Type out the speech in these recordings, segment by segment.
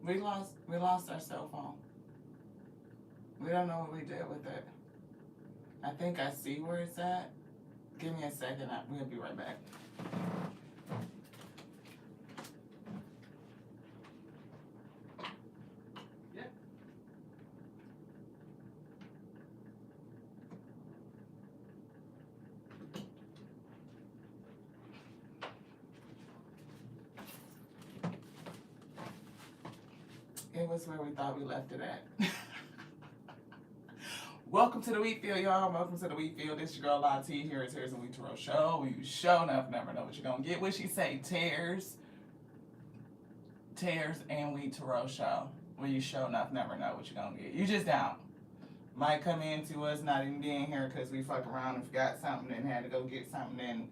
We lost our cell phone. We don't know what we did with it. I think I see where it's at. Give me a second. We'll be right back. It was where we thought we left it at. Welcome to the Wheat Field, y'all. Welcome to the Wheat Field. This your girl, Lati. Here is Tears and Wheat Tarot Show. We show enough, never know what you're going to get. What she say? Tears and Wheat Tarot Show. Where you show enough, never know what you're going to get. You just don't. Might come into us not even being here because we fuck around and forgot something and had to go get something, and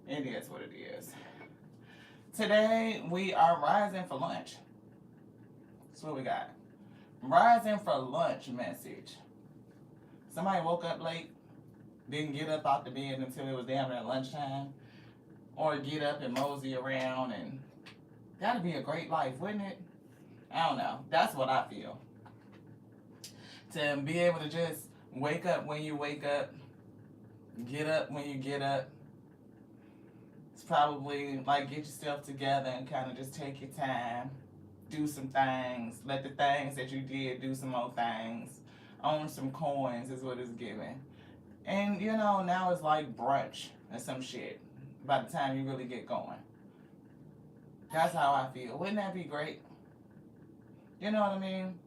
it is what it is. Today, we are rising for lunch. That's what we got. Rising for lunch message. Somebody woke up late, didn't get up out the bed until it was damn near lunchtime, or get up and mosey around, and that'd be a great life, wouldn't it? I don't know. That's what I feel. To be able to just wake up when you wake up, get up when you get up. It's probably like get yourself together and kind of just take your time, do some things, let the things that you did do some more things. Own some coins is what it's giving. And you know, now it's like brunch or some shit by the time you really get going. That's how I feel. Wouldn't that be great? You know what I mean?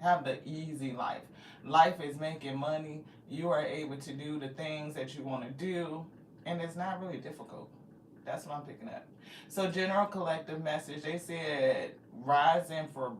Have the easy life. Life is making money. You are able to do the things that you want to do, and it's not really difficult. That's what I'm picking up. So general collective message, they said rising for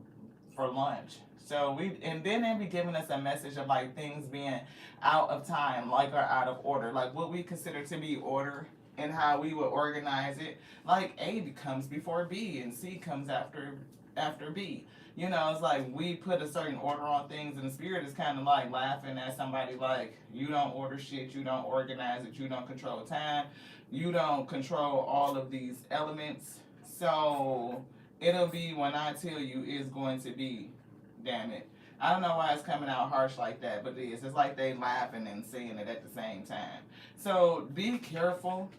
lunch. So and then they be giving us a message of like things being out of time, like or out of order, like what we consider to be order and how we would organize it. Like A comes before B and C comes after B. You know, it's like we put a certain order on things, and the spirit is kind of like laughing at somebody like, you don't order shit, you don't organize it, you don't control time, you don't control all of these elements. So it'll be when I tell you it's going to be. Damn it. I don't know why it's coming out harsh like that, but it is. It's like they laughing and saying it at the same time. So be careful,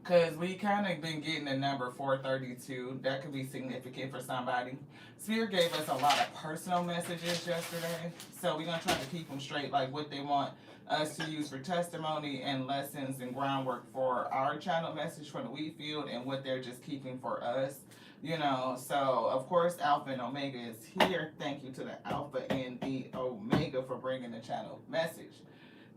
because we kind of been getting the number 432. That could be significant for somebody. Spirit gave us a lot of personal messages yesterday, so we're going to try to keep them straight, like what they want us to use for testimony and lessons and groundwork for our channel message for the Wheat Field, and what they're just keeping for us. You know, so of course Alpha and Omega is here. Thank you to the Alpha and the Omega for bringing the channel message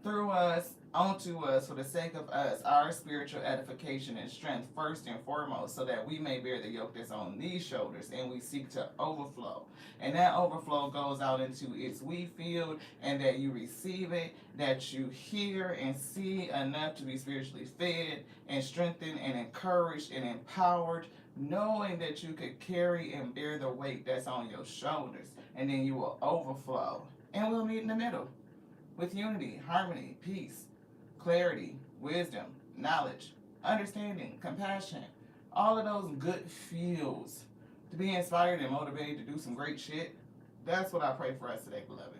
through us, onto us, for the sake of us, our spiritual edification and strength first and foremost, so that we may bear the yoke that's on these shoulders, and we seek to overflow. And that overflow goes out into its Wheat Field, and that you receive it, that you hear and see enough to be spiritually fed and strengthened and encouraged and empowered, knowing that you could carry and bear the weight that's on your shoulders, and then you will overflow. And we'll meet in the middle with unity, harmony, peace, clarity, wisdom, knowledge, understanding, compassion, all of those good feels to be inspired and motivated to do some great shit. That's what I pray for us today, beloved.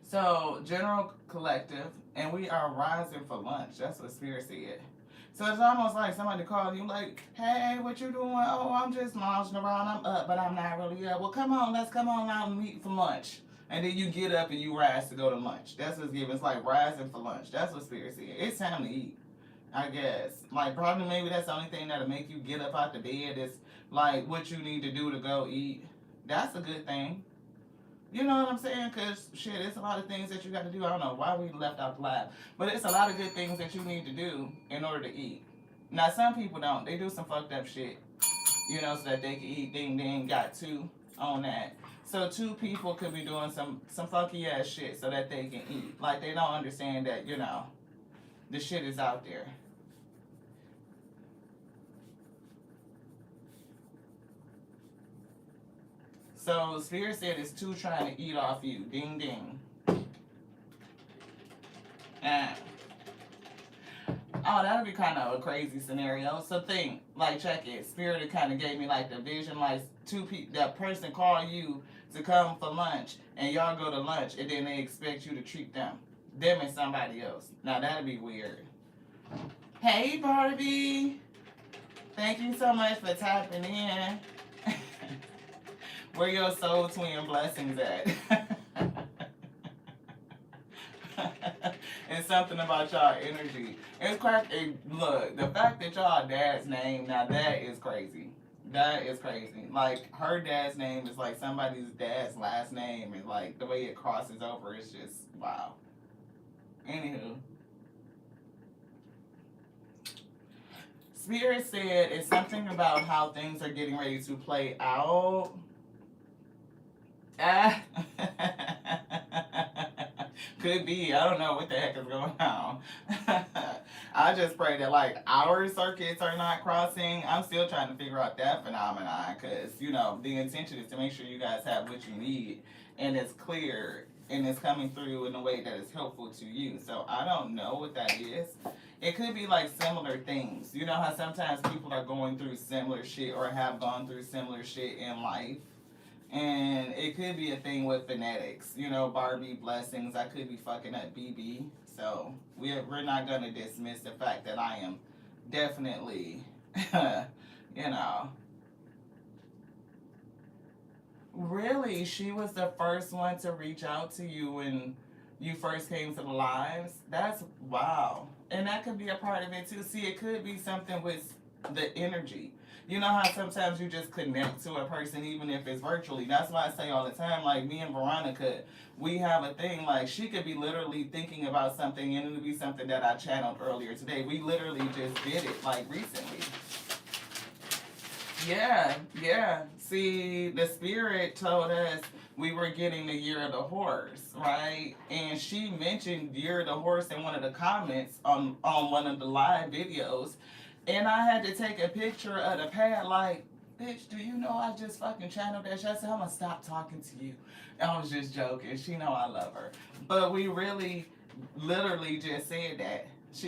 So, general collective, and we are rising for lunch. That's what Spirit said. So it's almost like somebody calling you like, hey, what you doing? Oh, I'm just lounging around. I'm up, but I'm not really up. Well, come on, let's come on out and meet for lunch. And then you get up and you rise to go to lunch. That's what's given. It's like rising for lunch. That's what Spirit said. It's time to eat, I guess. Like, probably maybe that's the only thing that'll make you get up out the bed is like what you need to do to go eat. That's a good thing. You know what I'm saying? Because, shit, it's a lot of things that you got to do. I don't know why we left out the lab. But it's a lot of good things that you need to do in order to eat. Now, some people don't. They do some fucked up shit, you know, so that they can eat. They ain't got two on that. So 2 people could be doing some funky ass shit so that they can eat. Like, they don't understand that, you know, the shit is out there. So Spirit said it's 2 trying to eat off you. Ding ding. Oh, that'd be kind of a crazy scenario. So think, like, check it. Spirit kind of gave me like the vision, like two people, that person call you to come for lunch, and y'all go to lunch, and then they expect you to treat them and somebody else. Now that'd be weird. Hey, Barbie. Thank you so much for tapping in. Where your soul twin blessings at? And something about y'all energy. It's crack. Look, the fact that y'all dad's name, now that is crazy. That is crazy. Like, her dad's name is like somebody's dad's last name, and like the way it crosses over is just wow. Anywho, Spirit said it's something about how things are getting ready to play out. Ah. Could be. I don't know what the heck is going on. I just pray that like our circuits are not crossing. I'm still trying to figure out that phenomenon because, you know, the intention is to make sure you guys have what you need and it's clear and it's coming through in a way that is helpful to you. So I don't know what that is. It could be like similar things. You know how sometimes people are going through similar shit or have gone through similar shit in life? And it could be a thing with phonetics. You know, Barbie, blessings. I could be fucking up BB. So we're not going to dismiss the fact that I am definitely, you know. Really, she was the first one to reach out to you when you first came to the lives? That's wow. And that could be a part of it too. See, it could be something with the energy. You know how sometimes you just connect to a person even if it's virtually. That's why I say all the time, like me and Veronica, we have a thing, like she could be literally thinking about something and it'll be something that I channeled earlier today. We literally just did it like recently. Yeah. See, the spirit told us we were getting the year of the horse, right? And she mentioned year of the horse in one of the comments on one of the live videos. And I had to take a picture of the pad like, bitch, do you know I just fucking channeled that shit? I said, I'm gonna stop talking to you. I was just joking. She know I love her. But we really, literally just said that.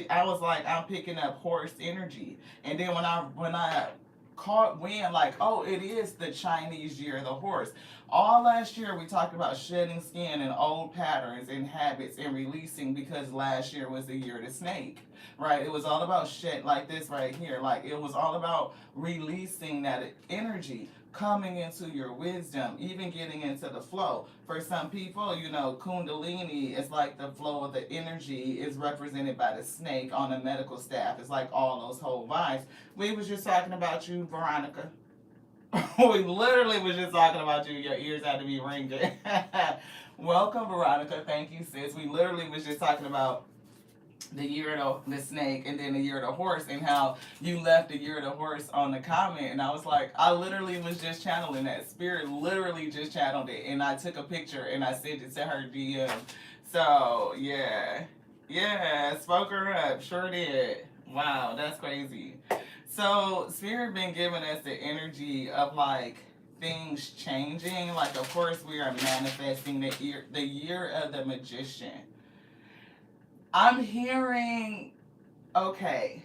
I was like, I'm picking up horse energy. And then when I caught wind, like, oh, it is the Chinese year of the horse. All last year we talked about shedding skin and old patterns and habits and releasing because last year was the year of the snake. Right, it was all about shit like this right here. Like it was all about releasing that energy, coming into your wisdom, even getting into the flow. For some people, you know, Kundalini is like the flow of the energy is represented by the snake on the medical staff. It's like all those whole vibes. We was just talking about you, Veronica. We literally was just talking about you. Your ears had to be ringing. Welcome, Veronica. Thank you, sis. We literally was just talking about the year of the snake and then the year of the horse and how you left the year of the horse on the comment, and I was like, I literally was just channeling that. Spirit literally just channeled it, and I took a picture and I sent it to her DM. So yeah, spoke her up, sure did. Wow, that's crazy. So Spirit been giving us the energy of like things changing. Like of course we are manifesting the year of the magician. I'm hearing, okay,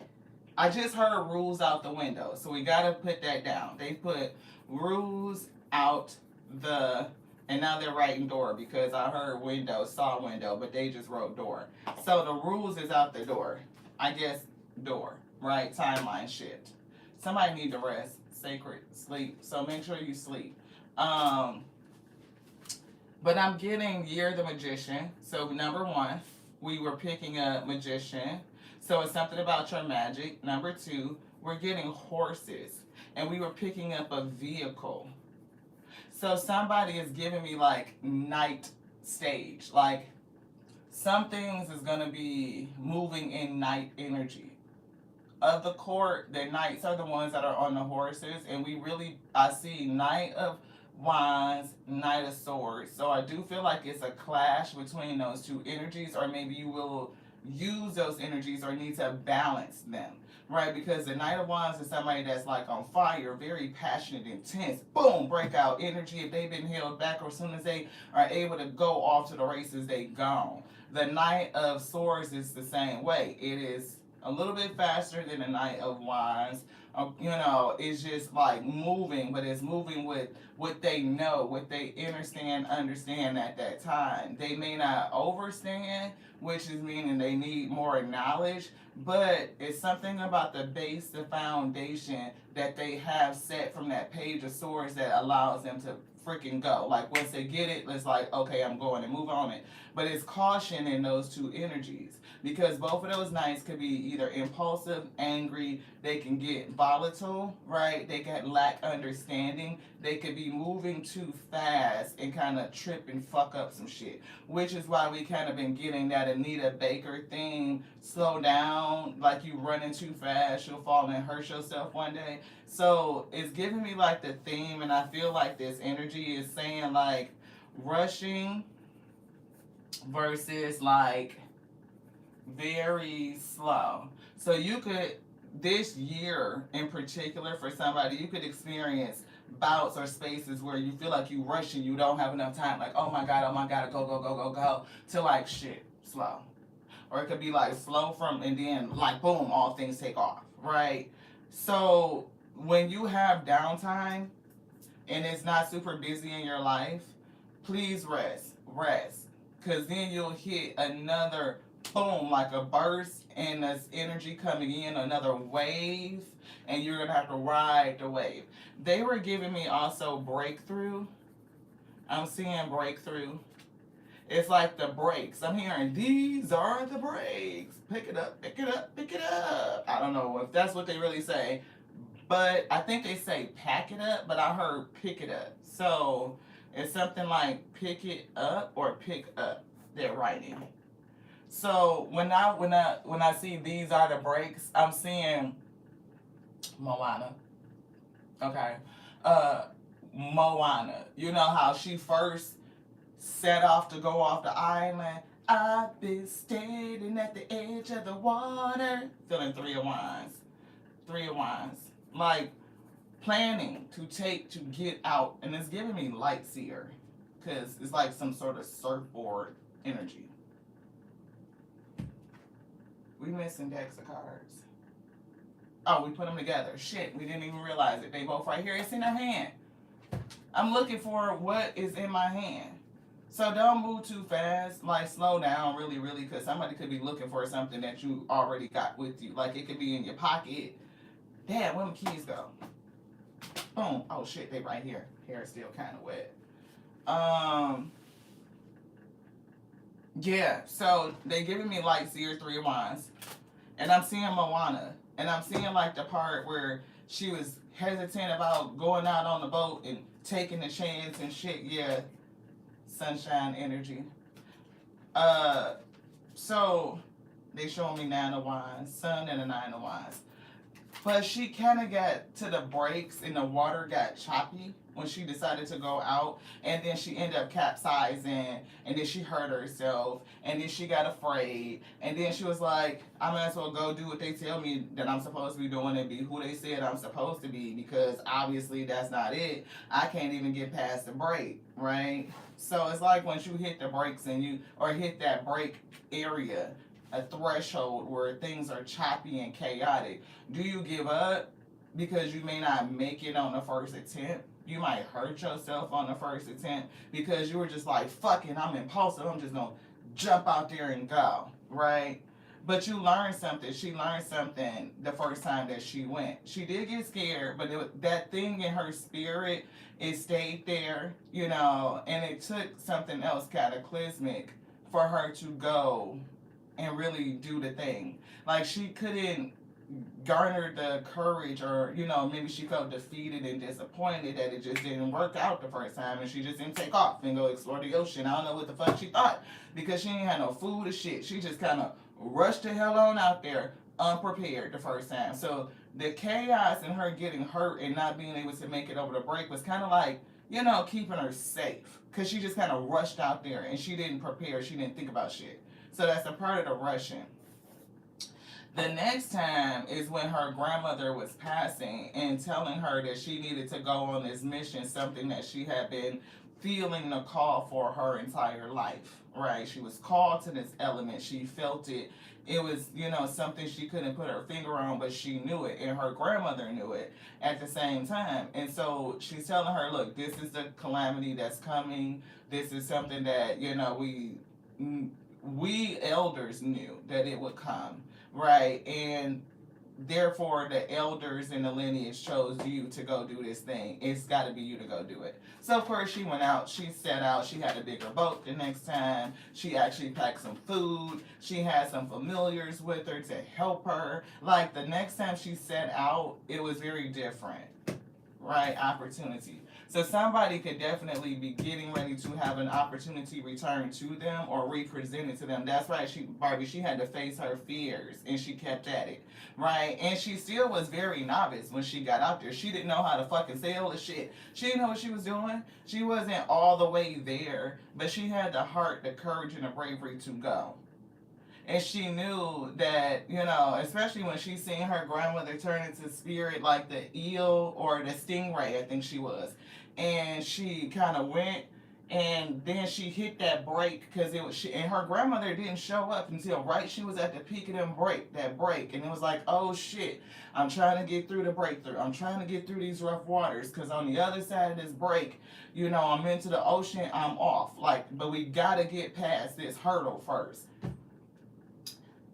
I just heard rules out the window, so we gotta put that down. They put rules out and now they're writing door because I heard window, saw window, but they just wrote door. So the rules is out the door. I guess door, right? Timeline shift. Somebody need to rest, sacred, sleep, so make sure you sleep. But I'm getting year the magician, so number one, we were picking up magician. So it's something about your magic. Number two, we're getting horses. And we were picking up a vehicle. So somebody is giving me like night stage. Like some things is going to be moving in night energy. Of the court, the knights are the ones that are on the horses. And I see Knight of Wands, Knight of Swords. So I do feel like it's a clash between those two energies, or maybe you will use those energies or need to balance them, right? Because the Knight of Wands is somebody that's like on fire, very passionate, intense, boom, breakout energy. If they've been held back, or as soon as they are able to go off to the races, they gone. The Knight of Swords is the same way. It is a little bit faster than the Knight of Wands. You know, it's just like moving, but it's moving with what they know, what they understand at that time. They may not overstand, which is meaning they need more knowledge, but it's something about the base, the foundation that they have set from that Page of Swords that allows them to freaking go. Like once they get it, it's like, okay, I'm going and move on it. But it's caution in those two energies because both of those nights could be either impulsive, angry, they can get volatile, right? They can lack understanding. They could be moving too fast and kind of trip and fuck up some shit, which is why we kind of been getting that Anita Baker theme, slow down, like you running too fast, you'll fall and hurt yourself one day. So it's giving me like the theme, and I feel like this energy is saying like rushing versus like very slow. So you could, this year in particular for somebody, you could experience bouts or spaces where you feel like you rushing, you don't have enough time, like oh my god, go, go, go, go, go, to like shit, slow. Or it could be like slow from, and then like boom, all things take off, right? So when you have downtime and it's not super busy in your life, please rest. Because then you'll hit another boom, like a burst, and this energy coming in, another wave, and you're going to have to ride the wave. They were giving me also breakthrough. I'm seeing breakthrough. It's like the brakes. I'm hearing, these are the brakes. Pick it up, pick it up, pick it up. I don't know if that's what they really say. But I think they say pack it up, but I heard pick it up. So it's something like pick it up or pick up. They're writing. So when I see these are the brakes, I'm seeing Moana. Okay. Moana. You know how she first set off to go off the island. I've been standing at the edge of the water. Feeling Three of Wands. Three of Wands. Like planning to get out. And it's giving me Light Seer. Because it's like some sort of surfboard energy. We missing decks of cards. Oh, we put them together. Shit, we didn't even realize it. They both right here. It's in our hand. I'm looking for what is in my hand. So don't move too fast. Like slow down really, really, because somebody could be looking for something that you already got with you. Like it could be in your pocket. Dad, where my keys go? Boom. Oh shit, they right here. Hair is still kind of wet. Yeah, so they giving me Light Seer, Three of Wands. And I'm seeing Moana. And I'm seeing like the part where she was hesitant about going out on the boat and taking the chance and shit. Yeah, sunshine energy. So they showing me Nine of Wands, Sun and a Nine of Wands. But she kind of got to the brakes and the water got choppy when she decided to go out. And then she ended up capsizing. And then she hurt herself. And then she got afraid. And then she was like, I might as well go do what they tell me that I'm supposed to be doing and be who they said I'm supposed to be. Because obviously that's not it. I can't even get past the break, right? So it's like once you hit the brakes and you, or hit that break area, a threshold where things are choppy and chaotic. Do you give up because you may not make it on the first attempt? You might hurt yourself on the first attempt because you were just like, fuck it, I'm impulsive, I'm just gonna jump out there and go, right? But you learned something. She learned something the first time that she went. She did get scared, but that thing in her spirit, it stayed there, you know, and it took something else cataclysmic for her to go and really do the thing. Like she couldn't garner the courage, or you know, maybe she felt defeated and disappointed that it just didn't work out the first time and she just didn't take off and go explore the ocean. I don't know what the fuck she thought because she ain't had no food or shit. She just kind of rushed the hell on out there unprepared the first time. So the chaos and her getting hurt and not being able to make it over the break was kind of like, you know, keeping her safe because she just kind of rushed out there and she didn't prepare. She didn't think about shit. So that's a part of the rushing. The next time is when her grandmother was passing and telling her that she needed to go on this mission, something that she had been feeling the call for her entire life, right? She was called to this element. She felt it It was, you know, something she couldn't put her finger on, but she knew it, and her grandmother knew it at the same time. And so she's telling her, look, this is the calamity that's coming. This is something that, you know, we elders knew that it would come, right? And therefore the elders in the lineage chose you to go do this thing. It's got to be you to go do it. So of course she went out, she set out, she had a bigger boat the next time, she actually packed some food, she had some familiars with her to help her. Like the next time she set out, it was very different, right? Opportunity. So somebody could definitely be getting ready to have an opportunity returned to them or represented to them. That's right, Barbie, she had to face her fears and she kept at it, right? And she still was very novice when she got out there. She didn't know how to fucking sail the shit. She didn't know what she was doing. She wasn't all the way there, but she had the heart, the courage, and the bravery to go. And she knew that, you know, especially when she seen her grandmother turn into spirit like the eel or the stingray, I think she was. And she kind of went, and then she hit that break because it was she, and her grandmother didn't show up until right she was at the peak of that break, and it was like, oh shit, I'm trying to get through the breakthrough, I'm trying to get through these rough waters, because on the other side of this break, you know, I'm into the ocean, I'm off, like, but we gotta get past this hurdle first.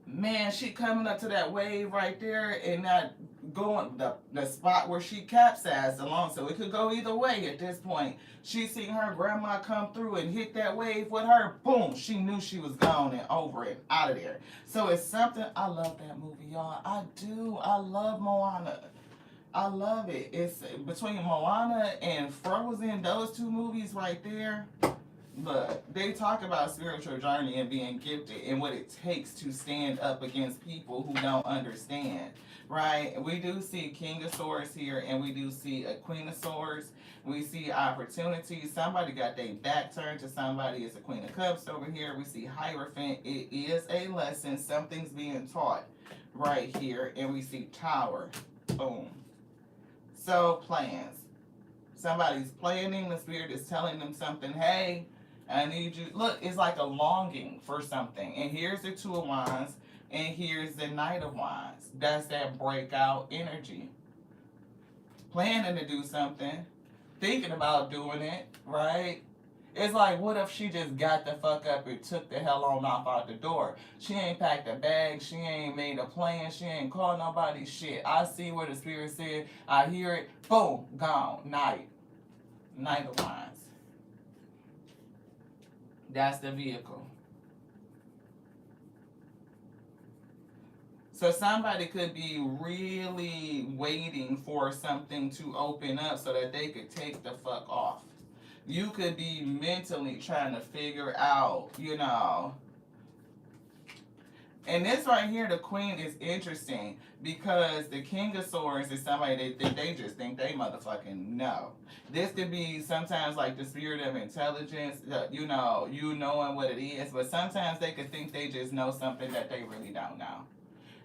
Man, she coming up to that wave right there and not going the spot where she capsized along, so it could go either way at this point. She seen her grandma come through and hit that wave with her, boom, she knew she was gone and over and out of there. So it's something, I love that movie, y'all. I do. I love Moana. I love it. It's between Moana and Frozen, those two movies right there. Look, they talk about spiritual journey and being gifted and what it takes to stand up against people who don't understand, right? We do see King of Swords here, and we do see a Queen of Swords. We see opportunities. Somebody got their back turned to somebody. It's a Queen of Cups over here. We see Hierophant. It is a lesson. Something's being taught right here. And we see Tower. Boom. So, plans. Somebody's planning. The spirit is telling them something. Hey, I need you. Look, it's like a longing for something. And here's the Two of Wands. And here's the Knight of Wands. That's that breakout energy. Planning to do something. Thinking about doing it, right? It's like, what if she just got the fuck up and took the hell on off out the door? She ain't packed a bag. She ain't made a plan. She ain't called nobody shit. I see what the spirit said. I hear it. Boom. Gone. Knight of Wands. That's the vehicle. So somebody could be really waiting for something to open up so that they could take the fuck off. You could be mentally trying to figure out, you know. And this right here, the Queen, is interesting because the King of Swords is somebody that they just think they motherfucking know. This could be sometimes like the spirit of intelligence, you know, you knowing what it is, but sometimes they could think they just know something that they really don't know.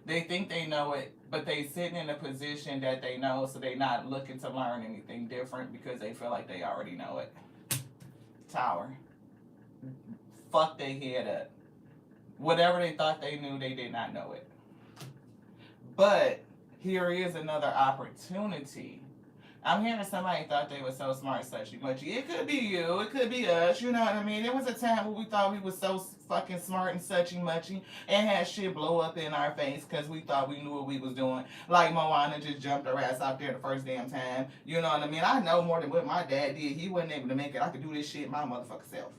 They think they know it, but they sitting in a position that they know, so they not looking to learn anything different because they feel like they already know it. Tower. Fuck they head up. Whatever they thought they knew, they did not know it. But here is another opportunity. I'm hearing somebody thought they were so smart, such much. It could be you, it could be us, you know what I mean? There was a time where we thought we was so fucking smart and suchy muchy and had shit blow up in our face because we thought we knew what we was doing. Like Moana just jumped her ass out there the first damn time. You know what I mean? I know more than what my dad did. He wasn't able to make it. I could do this shit my motherfucking self.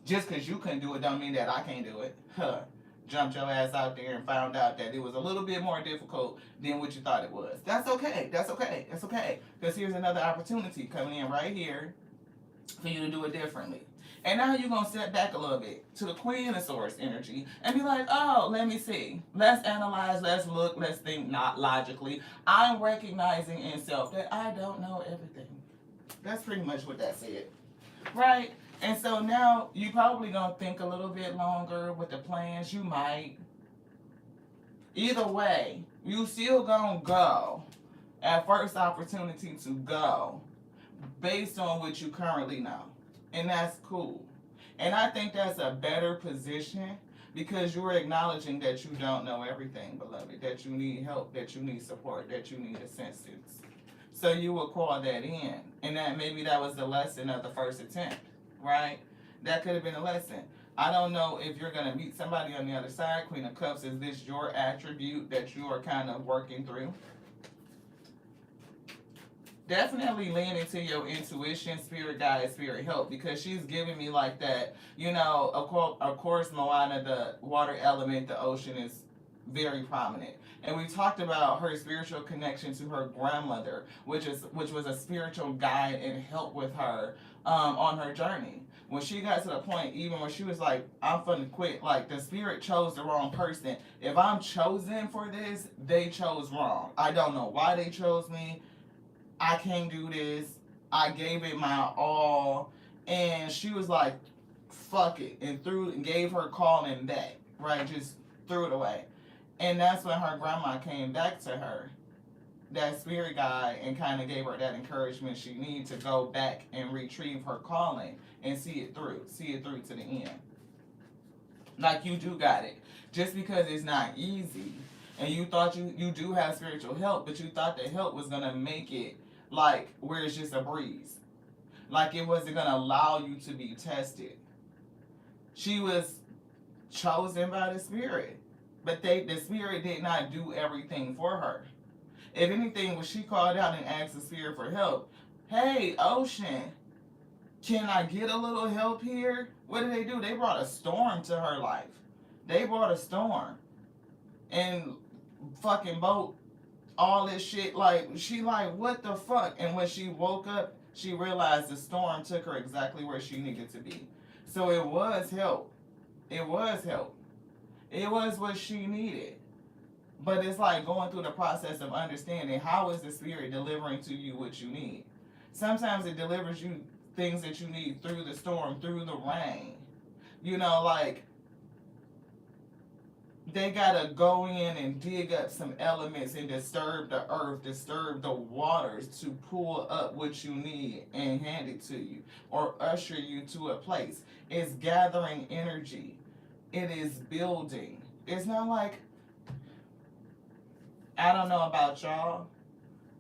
Just because you couldn't do it don't mean that I can't do it. Huh. Jumped your ass out there and found out that it was a little bit more difficult than what you thought it was. That's okay. That's okay. That's okay. Because here's another opportunity coming in right here for you to do it differently. And now you're going to step back a little bit to the Queen of Swords energy and be like, oh, let me see. Let's analyze. Let's look. Let's think not logically. I'm recognizing in self that I don't know everything. That's pretty much what that said. Right? And so now you probably gonna think a little bit longer with the plans. You might. Either way, you still gonna go at first opportunity to go based on what you currently know. And that's cool. And I think that's a better position because you're acknowledging that you don't know everything, beloved, that you need help, that you need support, that you need assistance. So you will call that in. And that maybe that was the lesson of the first attempt, right? That could have been a lesson. I don't know if you're going to meet somebody on the other side. Queen of Cups, is this your attribute that you are kind of working through? Definitely lean into your intuition, spirit guide, spirit help, because she's giving me like that. You know, of course, Moana, the water element, the ocean is very prominent. And we talked about her spiritual connection to her grandmother, which was a spiritual guide and help with her on her journey. When she got to the point, even when she was like, I'm finna quit, like the spirit chose the wrong person. If I'm chosen for this, they chose wrong. I don't know why they chose me. I can't do this. I gave it my all. And she was like, fuck it. And gave her calling back. Right? Just threw it away. And that's when her grandma came back to her, that spirit guide, and kind of gave her that encouragement she needed to go back and retrieve her calling and see it through to the end. Like, you do got it. Just because it's not easy, and you thought you do have spiritual help, but you thought the help was going to make it like where it's just a breeze. Like it wasn't going to allow you to be tested. She was chosen by the spirit, but the spirit did not do everything for her. If anything, when she called out and asked the spirit for help, hey, ocean, can I get a little help here? What did they do? They brought a storm to her life. They brought a storm. And fucking boat, all this shit, like, she like, what the fuck? And when she woke up, she realized the storm took her exactly where she needed to be. So it was help. It was help. It was what she needed. But it's like going through the process of understanding, how is the spirit delivering to you what you need? Sometimes it delivers you things that you need through the storm, through the rain. You know, like, they gotta go in and dig up some elements and disturb the earth, disturb the waters to pull up what you need and hand it to you, or usher you to a place. It's gathering energy. It is building. It's not like, I don't know about y'all,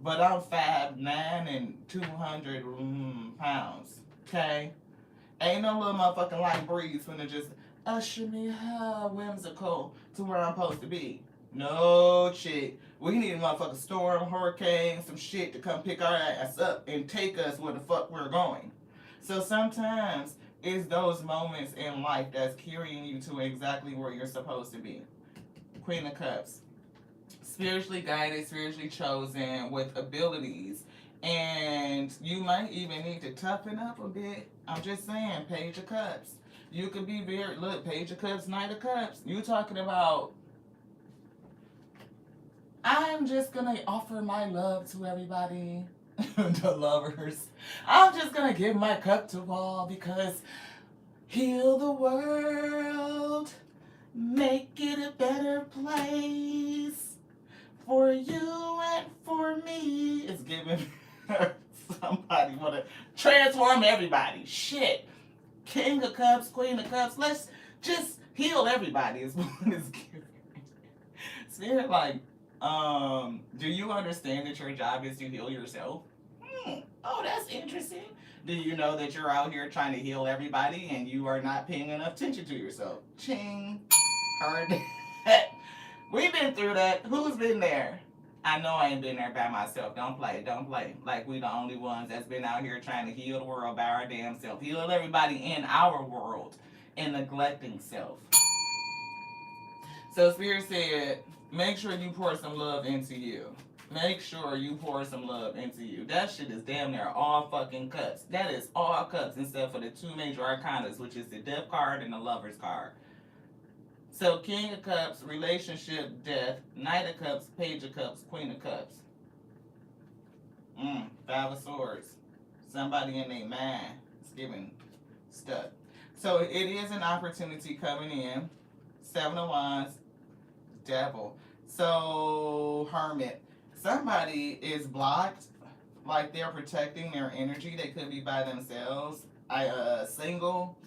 but I'm 5'9" and 200 pounds, okay? Ain't no little motherfucking light breeze finna just usher me whimsical to where I'm supposed to be. No shit. We need a motherfucking storm, hurricane, some shit to come pick our ass up and take us where the fuck we're going. So sometimes it's those moments in life that's carrying you to exactly where you're supposed to be. Queen of Cups. Spiritually guided, spiritually chosen, with abilities. And you might even need to toughen up a bit. I'm just saying, Page of Cups. You could be very, look, Page of Cups, Knight of Cups. You talking about, I'm just going to offer my love to everybody. The lovers. I'm just going to give my cup to all because heal the world. Make it a better place for you and for me. It's giving somebody want to transform everybody. Shit. King of Cups, Queen of Cups. Let's just heal everybody is what it's giving. Spirit, like, do you understand that your job is to heal yourself? Oh, that's interesting. Do you know that you're out here trying to heal everybody and you are not paying enough attention to yourself? Ching. Heard that. We've been through that. Who's been there? I know I ain't been there by myself. Don't play. Don't play. Like we the only ones that's been out here trying to heal the world by our damn self. Heal everybody in our world and neglecting self. So Spirit said, make sure you pour some love into you. Make sure you pour some love into you. That shit is damn near all fucking cups. That is all cups except for the two major arcanas, which is the Death card and the Lover's card. So King of Cups, relationship, death. Knight of Cups, Page of Cups, Queen of Cups. Five of Swords. Somebody in their mind is giving stuff. So it is an opportunity coming in. Seven of Wands, Devil. So Hermit. Somebody is blocked, like they're protecting their energy. They could be by themselves. Single.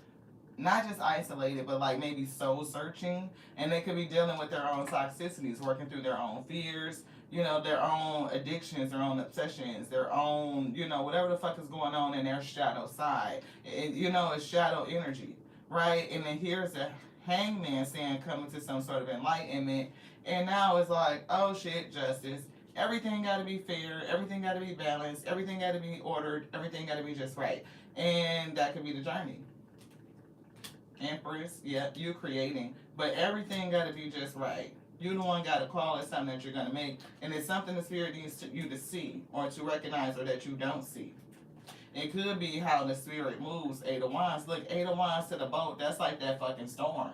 not just isolated, but like maybe soul searching, and they could be dealing with their own toxicities, working through their own fears, you know, their own addictions, their own obsessions, their own, you know, whatever the fuck is going on in their shadow side. You know, it's shadow energy, right? And then here's the hangman saying coming to some sort of enlightenment, and now it's like, oh shit, justice. Everything got to be fair. Everything got to be balanced. Everything got to be ordered. Everything got to be just right. And that could be the journey. Empress, yeah, you creating, but everything got to be just right. You the one got to call it something that you're gonna make, and it's something the spirit needs you to see or to recognize, or that you don't see. It could be how the spirit moves. Eight of Wands. Look, Eight of Wands to the boat. That's like that fucking storm.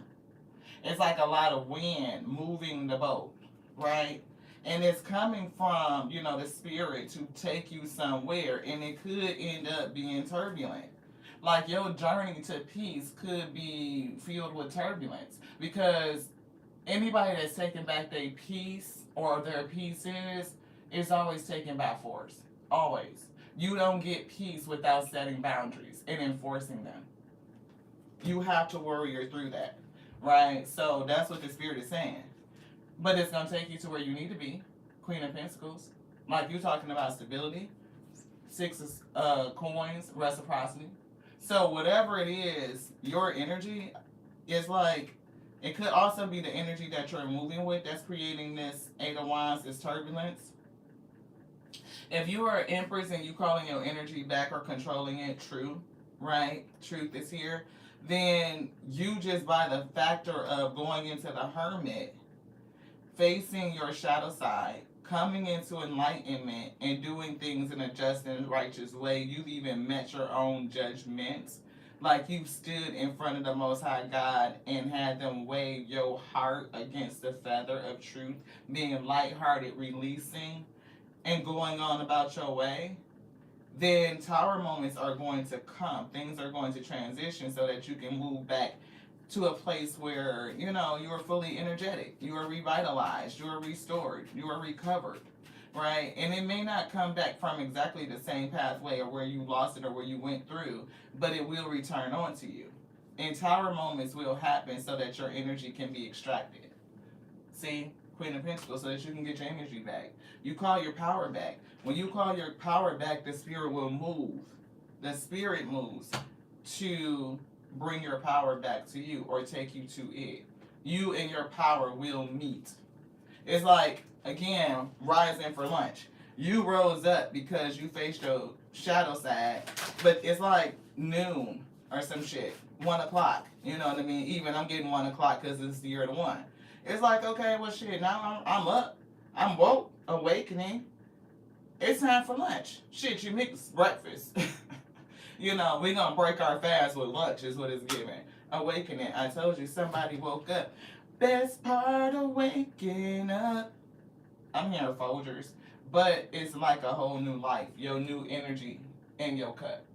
It's like a lot of wind moving the boat, right? And it's coming from, you know, the spirit to take you somewhere, and it could end up being turbulent. Like your journey to peace could be filled with turbulence, because anybody that's taking back their peace or their pieces is always taken by force. Always. You don't get peace without setting boundaries and enforcing them. You have to warrior through that, right? So that's what the spirit is saying. But it's going to take you to where you need to be. Queen of Pentacles. Like you talking about stability. Six of coins, reciprocity. So whatever it is, your energy is like, it could also be the energy that you're moving with that's creating this Eight of Wands, this turbulence. If you are an Empress and you calling your energy back or controlling it, true, right? Truth is here. Then you just, by the factor of going into the Hermit, facing your shadow side, coming into enlightenment, and doing things in a just and righteous way, you've even met your own judgments. Like you stood in front of the Most High God and had them weigh your heart against the feather of truth, being lighthearted, releasing, and going on about your way. Then tower moments are going to come. Things are going to transition so that you can move back to a place where, you know, you are fully energetic, you are revitalized, you are restored, you are recovered, right? And it may not come back from exactly the same pathway or where you lost it or where you went through, but it will return on to you. And tower moments will happen so that your energy can be extracted. See? Queen of Pentacles, so that you can get your energy back. You call your power back. When you call your power back, the spirit will move. The spirit moves to bring your power back to you or take you to it. You and your power will meet. It's like, again, rising for lunch. You rose up because you faced your shadow side, but it's like noon or some shit. 1 o'clock. You know what I mean? Even I'm getting 1 o'clock because it's the year of the one. It's like, okay, well, shit, now I'm up. I'm woke, awakening. It's time for lunch. Shit, you mix breakfast. You know, we're going to break our fast with lunch is what it's giving. Awakening. I told you somebody woke up. Best part of waking up. I'm hearing Folgers. But it's like a whole new life. Your new energy in your cup.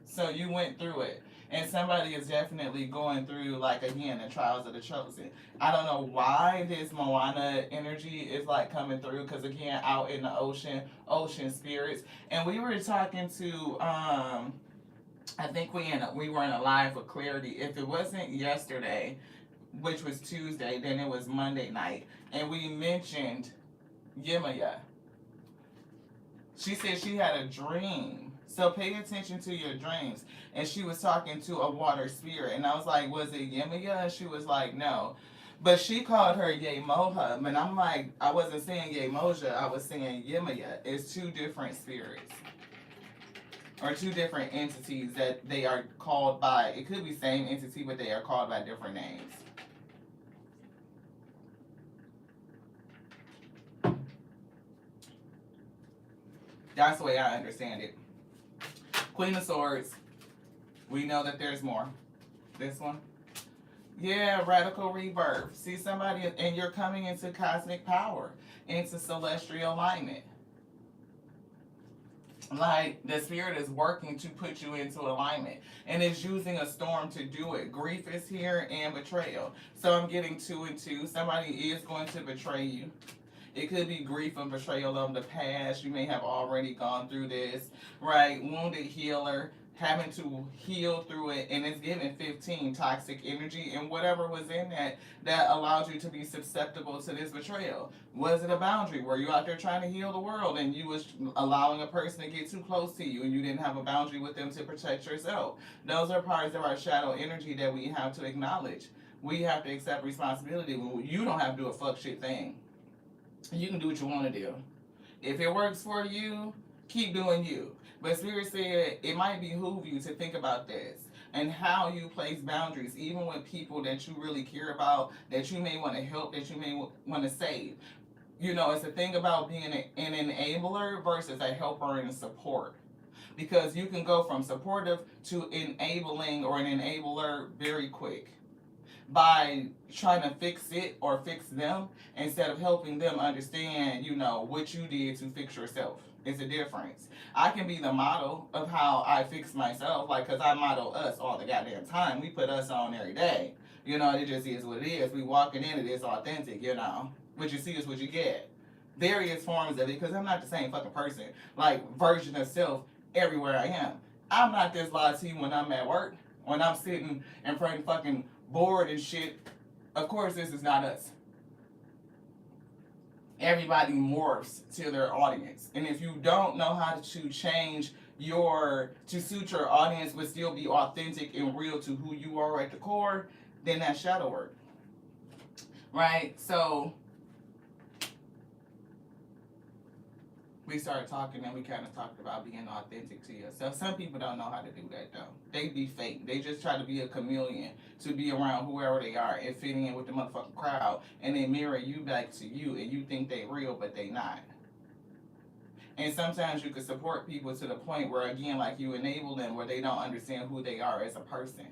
So you went through it. And somebody is definitely going through, like, again, the trials of the chosen. I don't know why this Moana energy is, like, coming through. Because, again, out in the ocean spirits. And we were talking to, I think we were in a live for clarity. If it wasn't yesterday, which was Tuesday, then it was Monday night. And we mentioned Yemaya. She said she had a dream. So pay attention to your dreams. And she was talking to a water spirit. And I was like, was it Yemaya? And she was like, no. But she called her Yemoha. And I'm like, I wasn't saying Yemoja. I was saying Yemaya. It's two different spirits. Or two different entities that they are called by. It could be same entity, but they are called by different names. That's the way I understand it. Queen of Swords. We know that there's more. This one. Yeah, radical rebirth. See somebody, and you're coming into cosmic power, into celestial alignment. Like, the spirit is working to put you into alignment. And it's using a storm to do it. Grief is here and betrayal. So I'm getting 2 and 2. Somebody is going to betray you. It could be grief and betrayal of the past. You may have already gone through this, right? Wounded healer having to heal through it, and it's giving 15 toxic energy and whatever was in that allowed you to be susceptible to this betrayal. Was it a boundary? Were you out there trying to heal the world and you was allowing a person to get too close to you and you didn't have a boundary with them to protect yourself? Those are parts of our shadow energy that we have to acknowledge. We have to accept responsibility. You don't have to do a fuck shit thing. You can do what you want to do. If it works for you, keep doing you. But Spirit said it might behoove you to think about this and how you place boundaries, even with people that you really care about, that you may want to help, that you may want to save. You know, it's a thing about being an enabler versus a helper and support. Because you can go from supportive to enabling or an enabler very quick by trying to fix it or fix them instead of helping them understand, you know, what you did to fix yourself. It's a difference. I can be the model of how I fix myself, like, because I model us all the goddamn time. We put us on every day. You know, it just is what it is. We walking in, it is authentic, you know. What you see is what you get. Various forms of it, because I'm not the same fucking person. Like, version of self everywhere I am. I'm not this live to you when I'm at work, when I'm sitting in front of fucking bored and shit. Of course, this is not us. Everybody morphs to their audience. And if you don't know how to change to suit your audience but still be authentic and real to who you are at the core, then that's shadow work. Right? So we started talking and we kind of talked about being authentic to yourself. Some people don't know how to do that though. They be fake. They just try to be a chameleon to be around whoever they are and fitting in with the motherfucking crowd, and they mirror you back to you and you think they real but they not. And sometimes you can support people to the point where, again, like you enable them where they don't understand who they are as a person.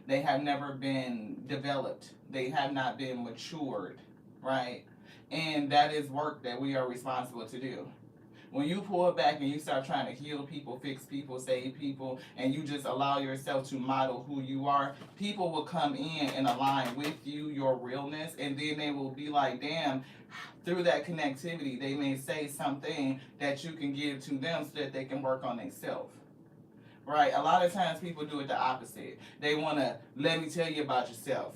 They have never been developed. They have not been matured, right? And that is work that we are responsible to do. When you pull back and you start trying to heal people, fix people, save people, and you just allow yourself to model who you are, people will come in and align with you, your realness, and then they will be like, damn, through that connectivity, they may say something that you can give to them so that they can work on themselves. Right? A lot of times people do it the opposite. They want to, let me tell you about yourself.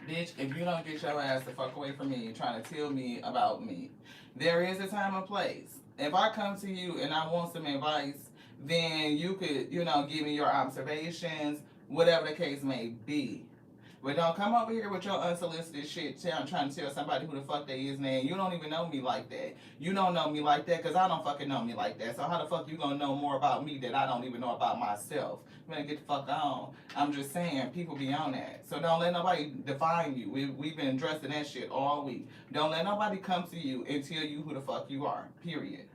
Bitch, if you don't get your ass the fuck away from me and trying to tell me about me, there is a time and place. If I come to you and I want some advice, then you could, you know, give me your observations, whatever the case may be. But don't come over here with your unsolicited shit trying to tell somebody who the fuck they is, man. You don't even know me like that. You don't know me like that because I don't fucking know me like that. So how the fuck you gonna know more about me that I don't even know about myself? Man, get the fuck on. I'm just saying, people be on that. So don't let nobody define you. We've been addressing that shit all week. Don't let nobody come to you and tell you who the fuck you are. Period.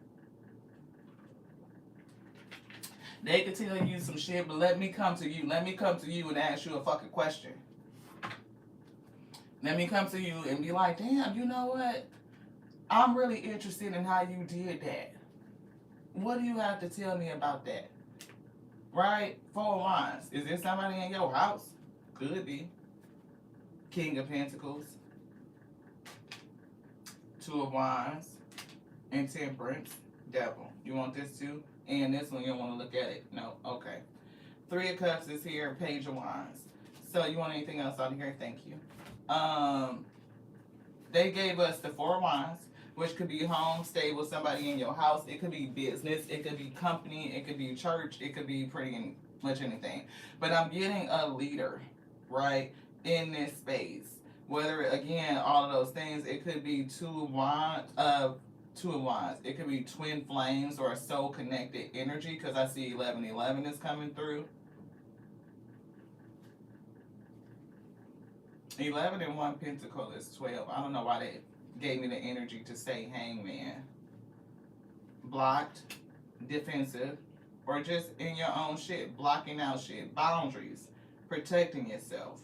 They could tell you some shit, but let me come to you. Let me come to you and ask you a fucking question. Let me come to you and be like, damn, you know what? I'm really interested in how you did that. What do you have to tell me about that? Right? 4 of Wands. Is there somebody in your house? Could be. King of Pentacles. 2 of Wands. And Temperance. Devil. You want this too? And this one, you don't want to look at it? No? Okay. 3 of Cups is here. Page of Wands. So you want anything else on here? Thank you. They gave us the 4 of Wands, which could be home, stable, somebody in your house. It could be business. It could be company. It could be church. It could be pretty much anything. But I'm getting a leader, right, in this space. Whether, again, all of those things, it could be 2 of Wands. 2 of Wands. It could be twin flames or a soul-connected energy, because I see 1111 is coming through. 11 and 1 pentacle is 12. I don't know why they gave me the energy to say hangman. Blocked, defensive, or just in your own shit, blocking out shit. Boundaries, protecting yourself.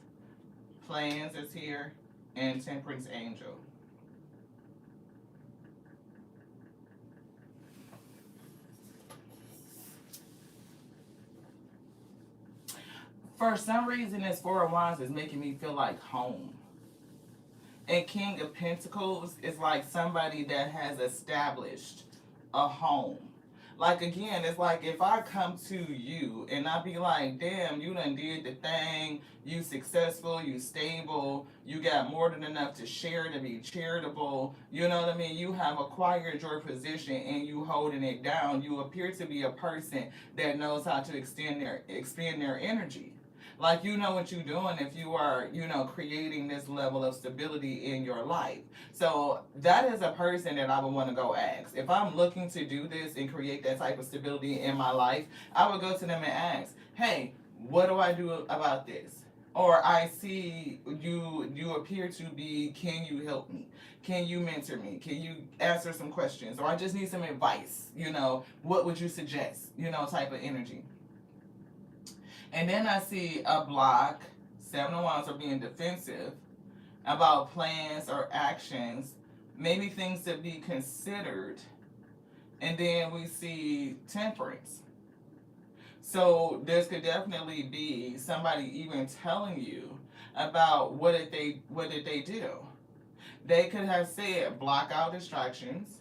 Plans is here, and Temperance Angel. For some reason, this 4 of Wands is making me feel like home. And King of Pentacles is like somebody that has established a home. Like again, it's like if I come to you and I be like, damn, you done did the thing, you successful, you stable, you got more than enough to share to be charitable, you know what I mean? You have acquired your position and you holding it down. You appear to be a person that knows how to expend their energy. Like you know what you're doing if you are, creating this level of stability in your life. So that is a person that I would want to go ask. If I'm looking to do this and create that type of stability in my life, I would go to them and ask, hey, what do I do about this? Or I see you appear to be, can you help me? Can you mentor me? Can you answer some questions? Or I just need some advice, what would you suggest? Type of energy. And then I see a block, Seven of Wands are being defensive about plans or actions, maybe things to be considered. And then we see Temperance. So this could definitely be somebody even telling you about what did they do. They could have said block out distractions,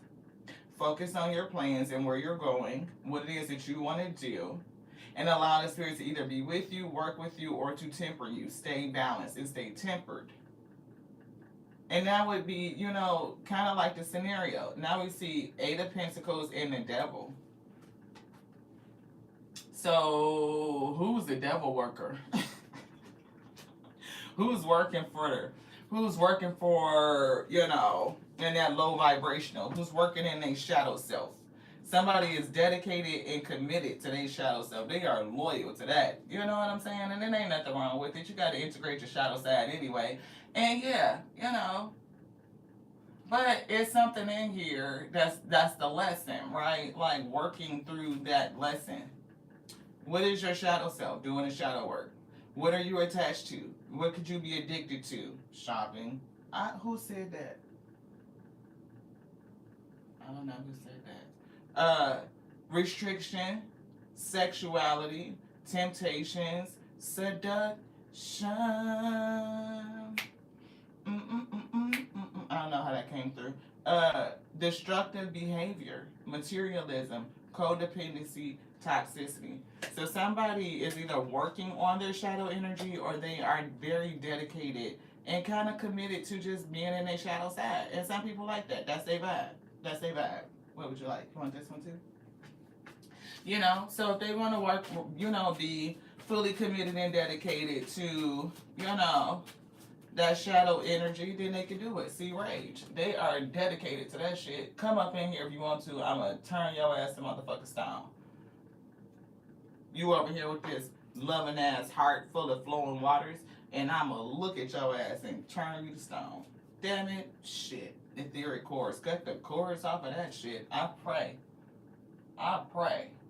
focus on your plans and where you're going, what it is that you want to do, and allow the spirit to either be with you, work with you, or to temper you. Stay balanced and stay tempered. And that would be, kind of like the scenario. Now we see Eight of Pentacles and the Devil. So, who's the devil worker? Who's working for, in that low vibrational? Who's working in their shadow self? Somebody is dedicated and committed to their shadow self. They are loyal to that. You know what I'm saying? And there ain't nothing wrong with it. You got to integrate your shadow side anyway. And yeah, but it's something in here that's the lesson, right? Like working through that lesson. What is your shadow self doing the shadow work? What are you attached to? What could you be addicted to? Shopping. Who said that? I don't know who said that. Restriction, sexuality, temptations, seduction. I don't know how that came through. Destructive behavior, materialism, codependency, toxicity. So somebody is either working on their shadow energy or they are very dedicated and kind of committed to just being in their shadow side. And some people like that. That's their vibe. What would you like? You want this one too? So if they want to work, be fully committed and dedicated to, that shadow energy, then they can do it. See, Rage. They are dedicated to that shit. Come up in here if you want to. I'm going to turn your ass to motherfucking stone. You over here with this loving ass heart full of flowing waters, and I'm going to look at your ass and turn you to stone. Damn it. Shit. Etheric chords. Cut the chords off of that shit. I pray.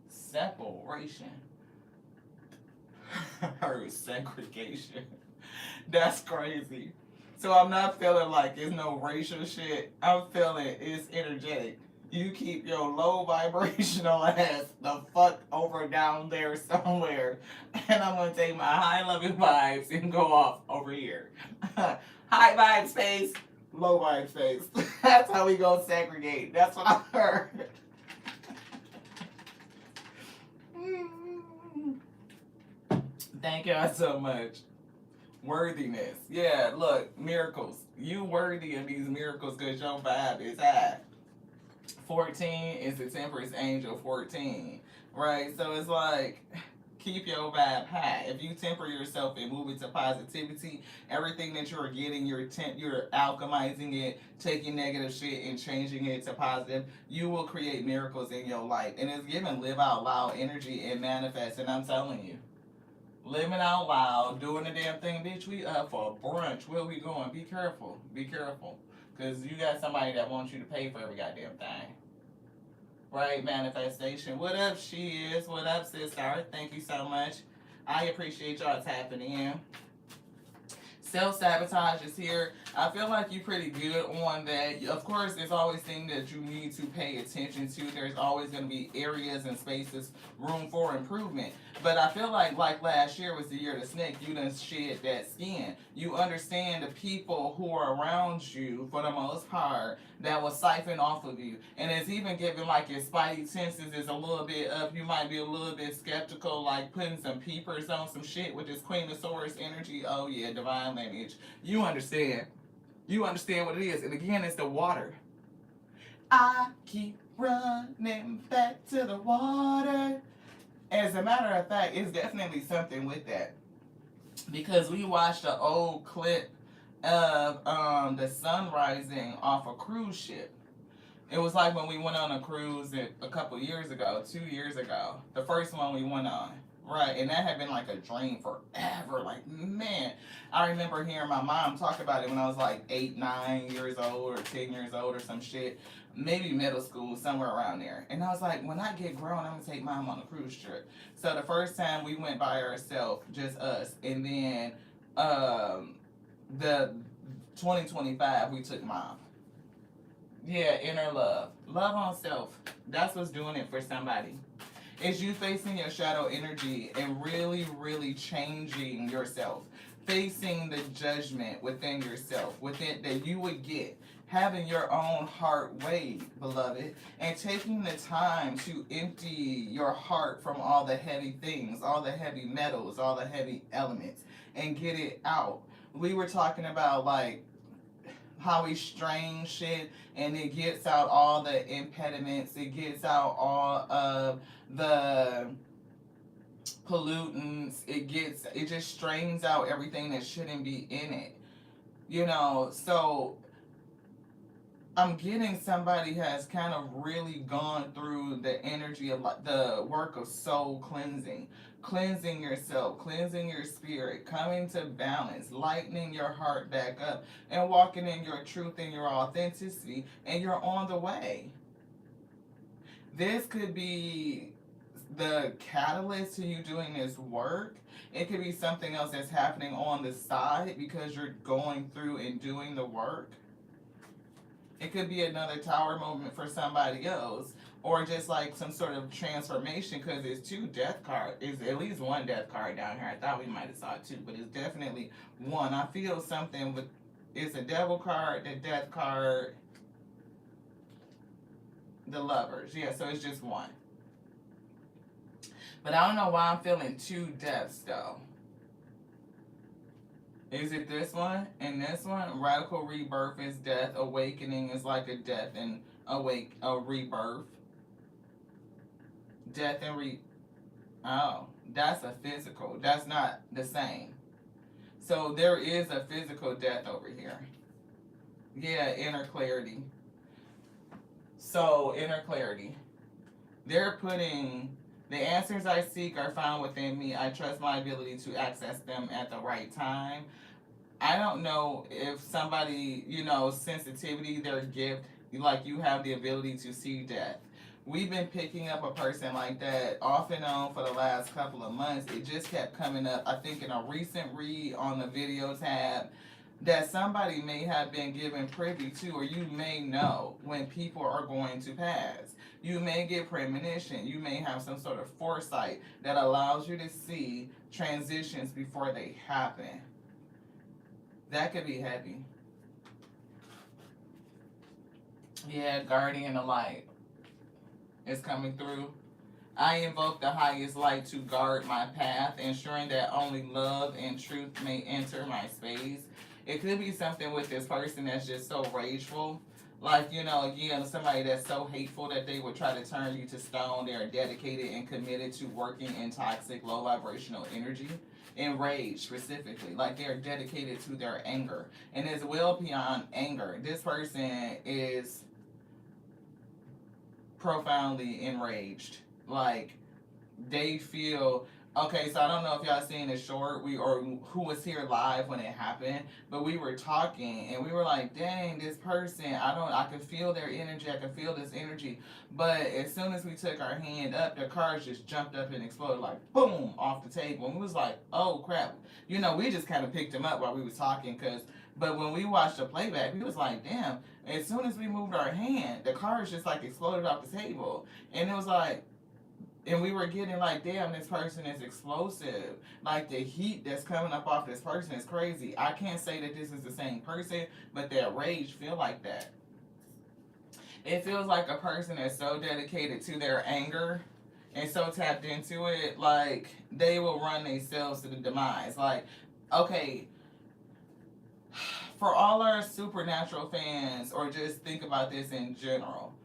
Separation. Or segregation. That's crazy. So I'm not feeling like it's no racial shit. I'm feeling it's energetic. You keep your low vibrational ass the fuck over down there somewhere. And I'm going to take my high loving vibes and go off over here. High vibe space, low vibe space. That's how we go segregate. That's what I heard. Thank y'all so much. Worthiness. Yeah, look, miracles. You worthy of these miracles because your vibe is high. 14 is the Temperance Angel 14, right? So it's like, keep your vibe high. If you temper yourself and move into positivity, everything that you're getting, you're alchemizing it, taking negative shit and changing it to positive, you will create miracles in your life. And it's given live out loud energy and manifest. And I'm telling you, living out loud, doing the damn thing, bitch, we up for brunch. Where we going? Be careful. Be careful. Because you got somebody that wants you to pay for every goddamn thing. Right, manifestation. What up, she is? What up, sister? Thank you so much. I appreciate y'all tapping in. Self-sabotage is here. I feel like you're pretty good on that. Of course, there's always things that you need to pay attention to. There's always going to be areas and spaces, room for improvement. But I feel like last year was the year of the snake. You done shed that skin. You understand the people who are around you, for the most part, that will siphon off of you. And it's even giving like your spidey senses is a little bit up. You might be a little bit skeptical, like putting some peepers on some shit with this Queen of Swords energy. Oh yeah, divine lineage. You understand. You understand what it is. And again, it's the water. I keep running back to the water. As a matter of fact, it's definitely something with that. Because we watched an old clip of the sun rising off a cruise ship. It was like when we went on a cruise a couple years ago, 2 years ago. The first one we went on. Right, and that had been like a dream forever. Like, man, I remember hearing my mom talk about it when I was like 8, 9 years old or 10 years old or some shit. Maybe middle school, somewhere around there. And I was like, when I get grown, I'm going to take mom on a cruise trip. So the first time we went by ourselves, just us. And then the 2025, we took mom. Yeah, inner love. Love on self. That's what's doing it for somebody. Is you facing your shadow energy and really, really changing yourself. Facing the judgment within yourself, within that you would get. Having your own heart weighed, beloved, and taking the time to empty your heart from all the heavy things, all the heavy metals, all the heavy elements, and get it out. We were talking about like how we strain shit and it gets out all the impediments, it gets out all of the pollutants, it just strains out everything that shouldn't be in it. You know, so I'm getting somebody has kind of really gone through the energy of like the work of soul cleansing. Cleansing yourself, cleansing your spirit, coming to balance, lightening your heart back up, and walking in your truth and your authenticity, and you're on the way. This could be the catalyst to you doing this work. It could be something else that's happening on the side because you're going through and doing the work. It could be another tower moment for somebody else, or just like some sort of transformation because it's 2 death cards. It's at least 1 death card down here. I thought we might have saw 2, but it's definitely 1. I feel something with, it's a devil card, the death card, the lovers. Yeah, so it's just 1. But I don't know why I'm feeling 2 deaths though. Is it this one and this one? Radical rebirth is death. Awakening is like a death and a rebirth. Death and oh, that's a physical. That's not the same. So there is a physical death over here. Yeah, inner clarity. So inner clarity. They're putting the answers I seek are found within me. I trust my ability to access them at the right time. I don't know if somebody, you know, sensitivity, their gift, like you have the ability to see death. We've been picking up a person like that off and on for the last couple of months. It just kept coming up, I think in a recent read on the video tab, that somebody may have been given privy to, or you may know when people are going to pass. You may get premonition. You may have some sort of foresight that allows you to see transitions before they happen. That could be heavy. Yeah, guardian of light is coming through. I invoke the highest light to guard my path, ensuring that only love and truth may enter my space. It could be something with this person that's just so rageful. Like, you know, again, somebody that's so hateful that they would try to turn you to stone. They are dedicated and committed to working in toxic, low vibrational energy. And rage specifically, like they're dedicated to their anger. And as well beyond anger, this person is profoundly enraged. Like they feel Okay, so I don't know if y'all seen it short, or who was here live when it happened, but we were talking and we were like, dang, this person, I could feel their energy, I could feel this energy. But as soon as we took our hand up, the cars just jumped up and exploded like boom off the table. And we was like, oh crap. We just kind of picked them up while we was talking, but when we watched the playback, we was like, damn, as soon as we moved our hand, the cars just like exploded off the table. And it was like, and we were getting like, damn, this person is explosive. Like the heat that's coming up off this person is crazy. I can't say that this is the same person, but that rage feel like that. It feels like a person that's so dedicated to their anger and so tapped into it, like they will run themselves to the demise. Like, okay, for all our supernatural fans, or just think about this in general,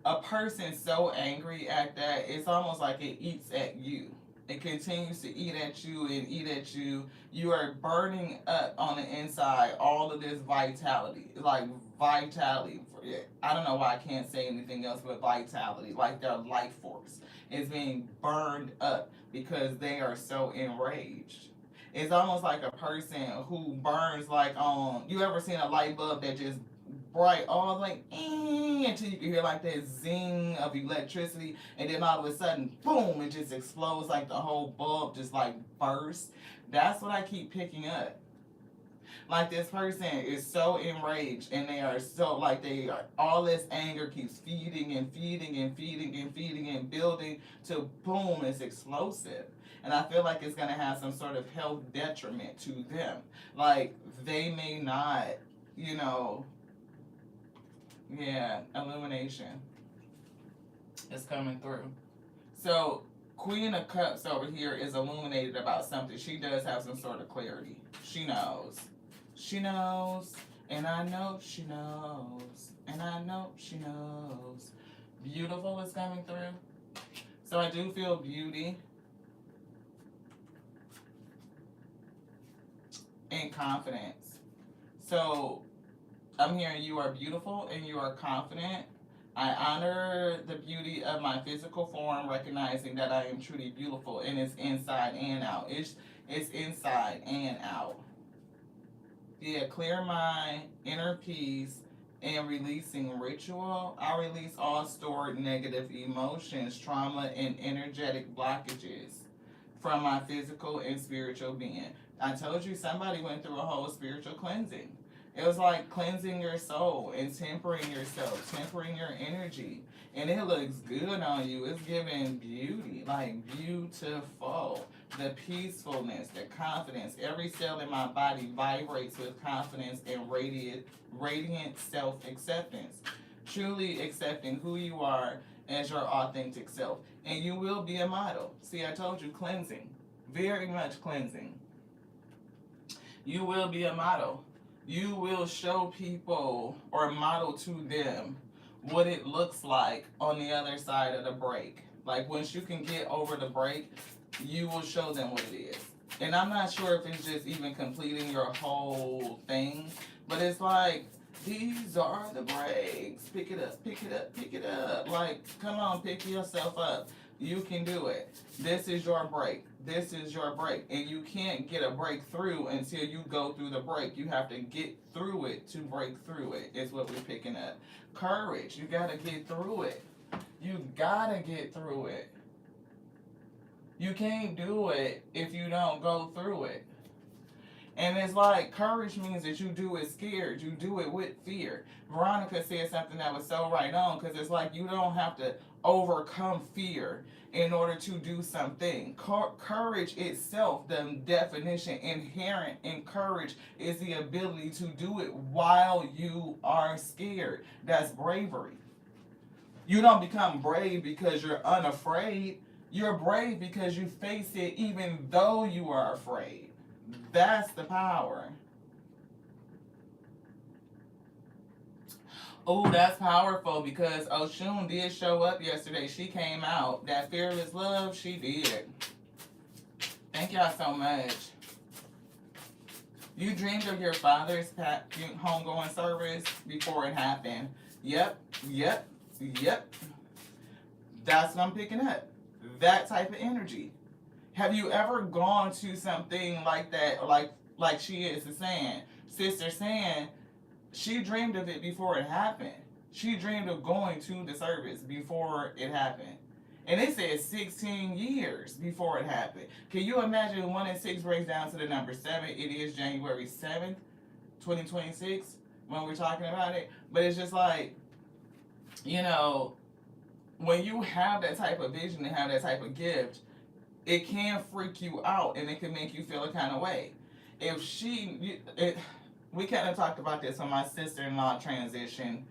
a person so angry at that, it's almost like it eats at you. It continues to eat at you and eat at you. You are burning up on the inside all of this vitality. Like vitality. I don't know why I can't say anything else but vitality. Like their life force is being burned up because they are so enraged. It's almost like a person who burns like on. You ever seen a light bulb that just bright, all like until you can hear like that zing of electricity, and then all of a sudden, boom, it just explodes like the whole bulb just like bursts. That's what I keep picking up. Like this person is so enraged, and they are so like they are. All this anger keeps feeding and feeding and feeding and feeding and building to boom, it's explosive. And I feel like it's gonna have some sort of health detriment to them. Like they may not, you know, yeah, illumination is coming through. So, Queen of Cups over here is illuminated about something. She does have some sort of clarity. She knows. She knows. And I know she knows. And I know she knows. Beautiful is coming through. So, I do feel beauty and confidence. So, I'm hearing you are beautiful and you are confident. I honor the beauty of my physical form, recognizing that I am truly beautiful, and it's inside and out. It's inside and out. Yeah, clear mind, inner peace, and releasing ritual. I release all stored negative emotions, trauma, and energetic blockages from my physical and spiritual being. I told you somebody went through a whole spiritual cleansing. It was like cleansing your soul and tempering yourself, tempering your energy. And it looks good on you. It's giving beauty, like beautiful. The peacefulness, the confidence. Every cell in my body vibrates with confidence and radiant self-acceptance. Truly accepting who you are as your authentic self. And you will be a model. See, I told you cleansing. Very much cleansing. You will be a model. You will show people or model to them what it looks like on the other side of the break. Like once you can get over the break, you will show them what it is. And I'm not sure if it's just even completing your whole thing, but it's like, these are the breaks. Pick it up, pick it up, pick it up. Like, come on, pick yourself up. You can do it. This is your break. This is your break. And you can't get a breakthrough until you go through the break. You have to get through it to break through it, is what we're picking up. Courage. You got to get through it. You got to get through it. You can't do it if you don't go through it. And it's like courage means that you do it scared. You do it with fear. Veronica said something that was so right on, because it's like you don't have to overcome fear in order to do something. Courage itself, the definition inherent in courage is the ability to do it while you are scared. That's bravery. You don't become brave because you're unafraid. You're brave because you face it even though you are afraid. That's the power. Oh, that's powerful, because Oshun did show up yesterday. She came out. That fearless love, she did. Thank y'all so much. You dreamed of your father's homegoing service before it happened. Yep. That's what I'm picking up. That type of energy. Have you ever gone to something like that, like she is saying, sister saying, she dreamed of it before it happened. She dreamed of going to the service before it happened. And it says 16 years before it happened. Can you imagine 1 and 6 breaks down to the number 7? It is January 7th, 2026 when we're talking about it. But it's just like, you know, when you have that type of vision and have that type of gift, it can freak you out and it can make you feel a kind of way. If we kind of talked about this when my sister-in-law transitioned.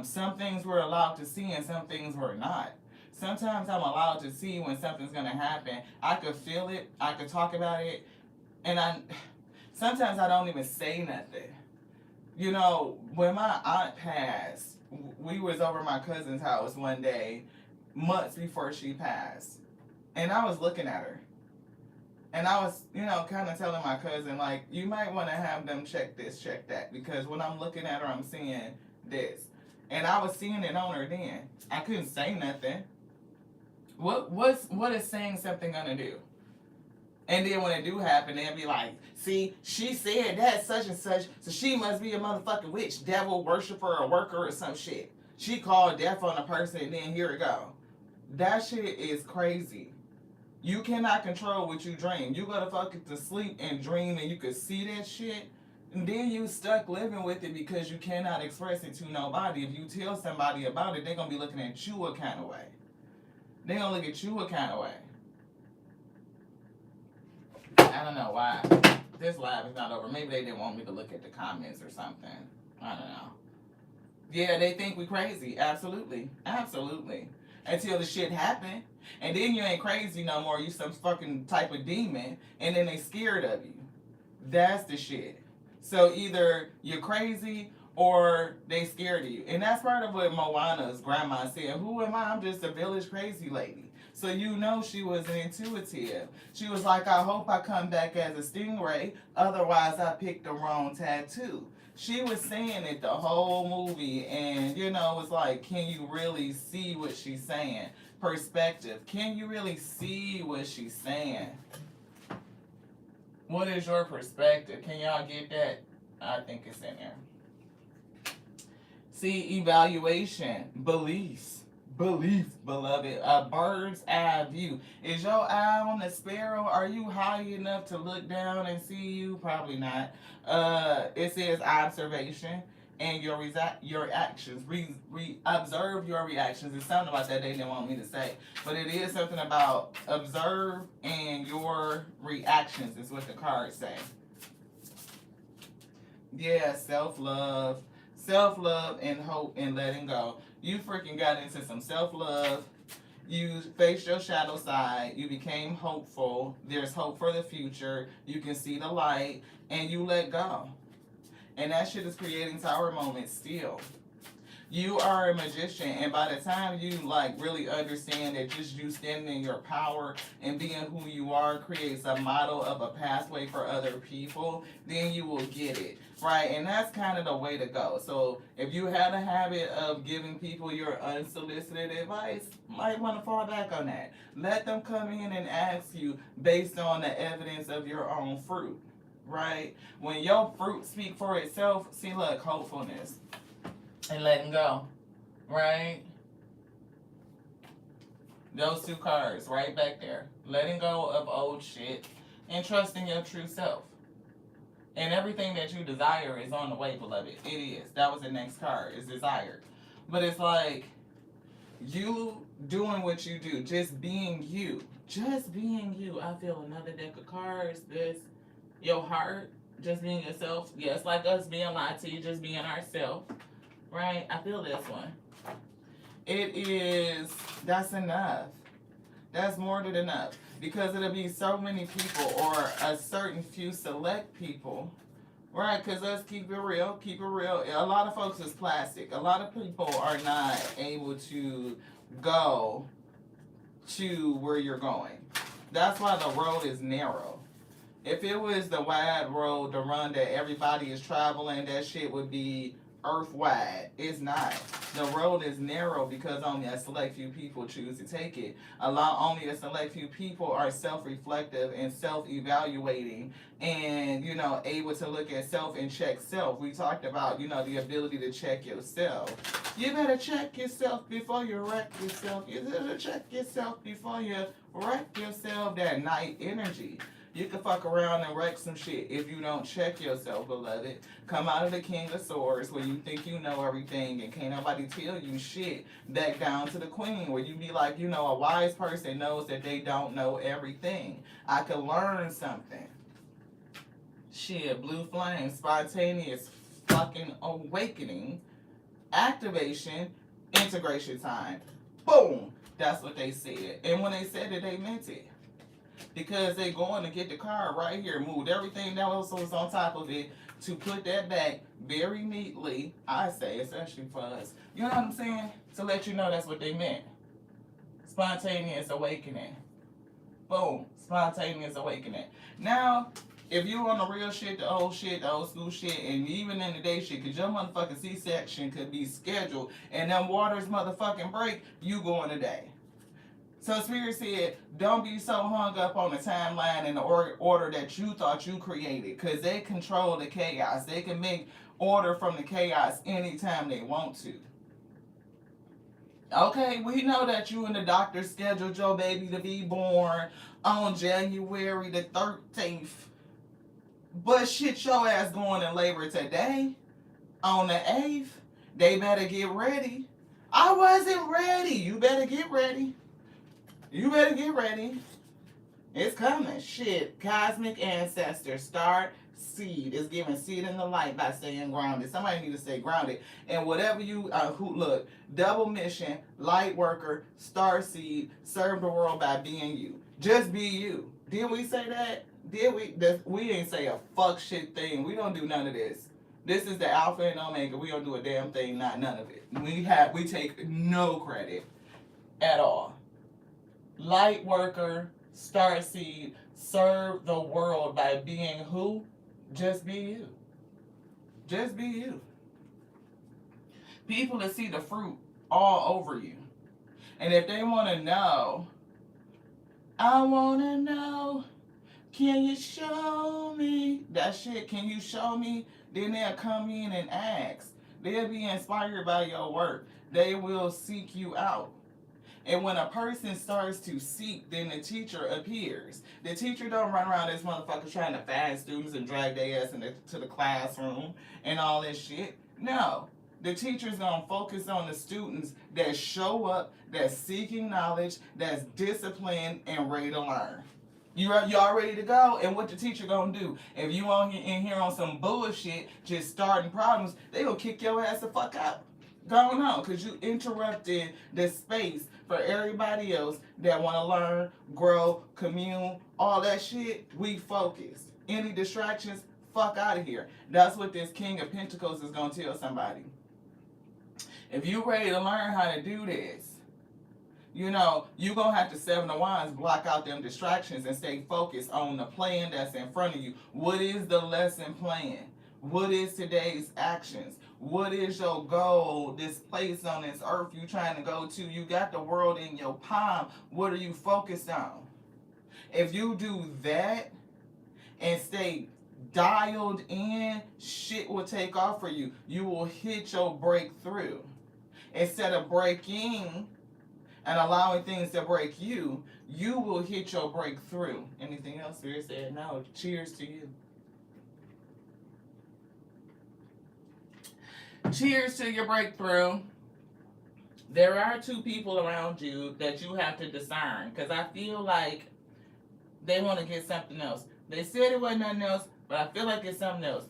Some things we're allowed to see and some things we're not. Sometimes I'm allowed to see when something's gonna happen. I could feel it, I could talk about it, and sometimes I don't even say nothing. You know, when my aunt passed, we was over my cousin's house one day, months before she passed, and I was looking at her. And I was, kind of telling my cousin, like, you might want to have them check this, check that. Because when I'm looking at her, I'm seeing this. And I was seeing it on her then. I couldn't say nothing. What is saying something gonna do? And then when it do happen, they'll be like, see, she said that such and such, so she must be a motherfucking witch, devil, worshiper, or worker, or some shit. She called death on a person, and then here it go. That shit is crazy. You cannot control what you dream. You go to fucking to sleep and dream and you can see that shit. And then you stuck living with it because you cannot express it to nobody. If you tell somebody about it, they're going to be looking at you a kind of way. They're going to look at you a kind of way. I don't know why. This live is not over. Maybe they didn't want me to look at the comments or something. I don't know. Yeah, they think we crazy. Absolutely. Absolutely. Until the shit happen. And then you ain't crazy no more. You some fucking type of demon. And then they scared of you. That's the shit. So either you're crazy or they scared of you. And that's part of what Moana's grandma said. Who am I? I'm just a village crazy lady. So you know she was intuitive. She was like, I hope I come back as a stingray. Otherwise I picked the wrong tattoo. She was saying it the whole movie. And, it's like, can you really see what she's saying? Perspective. Can you really see what she's saying? What is your perspective? Can y'all get that? I think it's in there. See, evaluation, beliefs. Belief, beloved. A bird's eye view. Is your eye on the sparrow? Are you high enough to look down and see you? Probably not. It says observation and your actions. Observe your reactions. It's something about that they didn't want me to say. But it is something about observe and your reactions is what the cards say. Yeah, self-love. Self-love and hope and letting go. You freaking got into some self-love. You faced your shadow side. You became hopeful. There's hope for the future. You can see the light. And you let go. And that shit is creating tower moments still. You are a magician, and by the time you really understand that just you standing in your power and being who you are creates a model of a pathway for other people, then you will get it, right? And that's kind of the way to go. So if you had a habit of giving people your unsolicited advice, might want to fall back on that. Let them come in and ask you based on the evidence of your own fruit, right? When your fruit speak for itself, see, look, hopefulness. And letting go, right? Those two cards right back there. Letting go of old shit and trusting your true self. And everything that you desire is on the way, beloved. It is. That was the next card. It's desired. But it's like you doing what you do. Just being you. Just being you. I feel another deck of cards. This. Your heart. Just being yourself. Yeah, it's like us being lied to you. Just being ourselves. Right? I feel this one. That's enough. That's more than enough. Because it'll be so many people or a certain few select people. Right? Because let's keep it real. Keep it real. A lot of folks is plastic. A lot of people are not able to go to where you're going. That's why the road is narrow. If it was the wide road, the run that everybody is traveling, that shit would be earth wide. It's not. The road is narrow because only a select few people choose to take it. Only a select few people are self-reflective and self-evaluating and, you know, able to look at self and check self. We talked about, you know, the ability to check yourself. You better check yourself before you wreck yourself. You better check yourself before you wreck yourself. That night energy. You can fuck around and wreck some shit if you don't check yourself, beloved. Come out of the King of Swords where you think you know everything and can't nobody tell you shit. Back down to the Queen where you be like, you know, a wise person knows that they don't know everything. I could learn something. Shit, blue flame, spontaneous fucking awakening, activation, integration time. Boom. That's what they said. And when they said it, they meant it. Because they going to get the card right here, moved everything that was on top of it to put that back very neatly, I say, especially for us. You know what I'm saying? To let you know that's what they meant. Spontaneous awakening. Boom. Spontaneous awakening. Now, if you on the real shit, the old school shit, and even in the day shit, because your motherfucking C-section could be scheduled, and them waters motherfucking break, you going today. So Spirit said, don't be so hung up on the timeline and the order that you thought you created, because they control the chaos. They can make order from the chaos anytime they want to. Okay, we know that you and the doctor scheduled your baby to be born on January the 13th. But shit, your ass going in labor today on the 8th. They better get ready. I wasn't ready. You better get ready. You better get ready. It's coming. Shit. Cosmic ancestor. Start seed. It's giving seed in the light by staying grounded. Somebody need to stay grounded. And whatever you look, double mission, light worker, star seed, serve the world by being you. Just be you. Did we say that? Did we? We ain't say a fuck shit thing. We don't do none of this. This is the Alpha and Omega. We don't do a damn thing, not none of it. We take no credit at all. Light worker, star seed, serve the world by being who? Just be you. Just be you. People that see the fruit all over you. And if they want to know, I want to know, can you show me that shit? Can you show me? Then they'll come in and ask. They'll be inspired by your work. They will seek you out. And when a person starts to seek, then the teacher appears. The teacher don't run around this motherfucker trying to find students and drag their ass to the classroom and all this shit. No. The teacher's going to focus on the students that show up, that's seeking knowledge, that's disciplined, and ready to learn. Y'all ready to go? And what the teacher going to do? If you in here on some bullshit, just starting problems, they going to kick your ass the fuck out. Going on, because you interrupted the space for everybody else that want to learn, grow, commune, all that shit. We focus. Any distractions, fuck out of here. That's what this King of Pentacles is going to tell somebody. If you ready to learn how to do this, you know, you're going to have to Seven of Wands, block out them distractions and stay focused on the plan that's in front of you. What is the lesson plan? What is today's actions? What is your goal, this place on this earth you trying to go to? You got the world in your palm. What are you focused on? If you do that and stay dialed in, shit will take off for you. You will hit your breakthrough. Instead of breaking and allowing things to break you, you will hit your breakthrough. Anything else? Spirit said no. Cheers to you. Cheers to your breakthrough. There are two people around you that you have to discern, because I feel like they want to get something else. They said it wasn't nothing else, but I feel like it's something else.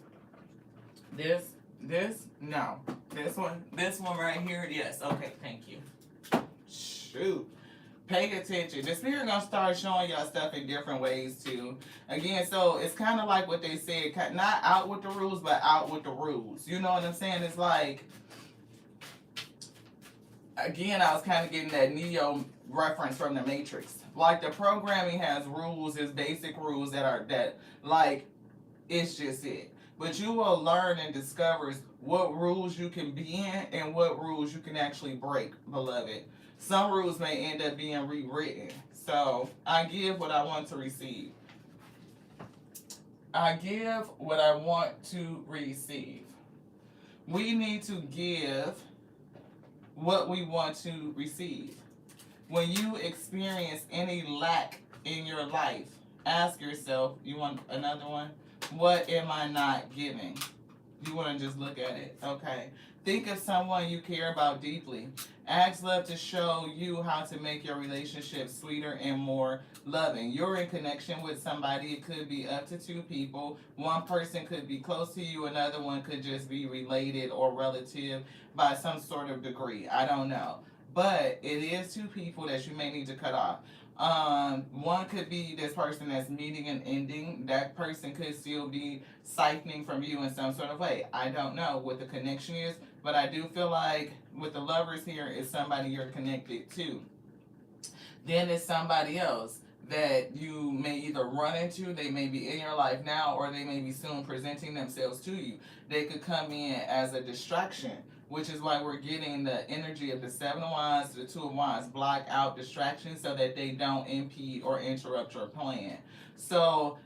No. This one right here, yes. Okay, thank you. Shoot. Pay attention. The Spirit gonna start showing y'all stuff in different ways too. Again, so it's kind of like what they said, not out with the rules, but out with the rules. You know what I'm saying? It's like, again, I was kind of getting that Neo reference from the Matrix. Like the programming has rules, is basic rules that like, it's just it. But you will learn and discover what rules you can be in and what rules you can actually break, beloved. Some rules may end up being rewritten. So I give what I want to receive. I give what I want to receive. We need to give what we want to receive. When you experience any lack in your life, ask yourself, you want another one? What am I not giving? You want to just look at it. Okay. Think of someone you care about deeply. Ask love to show you how to make your relationship sweeter and more loving. You're in connection with somebody. It could be up to two people. One person could be close to you. Another one could just be related or relative by some sort of degree. I don't know. But it is two people that you may need to cut off. One could be this person that's meeting and ending. That person could still be siphoning from you in some sort of way. I don't know what the connection is, but I do feel like with the lovers here is somebody you're connected to. Then it's somebody else that you may either run into, they may be in your life now, or they may be soon presenting themselves to you. They could come in as a distraction, which is why we're getting the energy of the Seven of Wands to the Two of Wands. Block out distractions so that they don't impede or interrupt your plan. So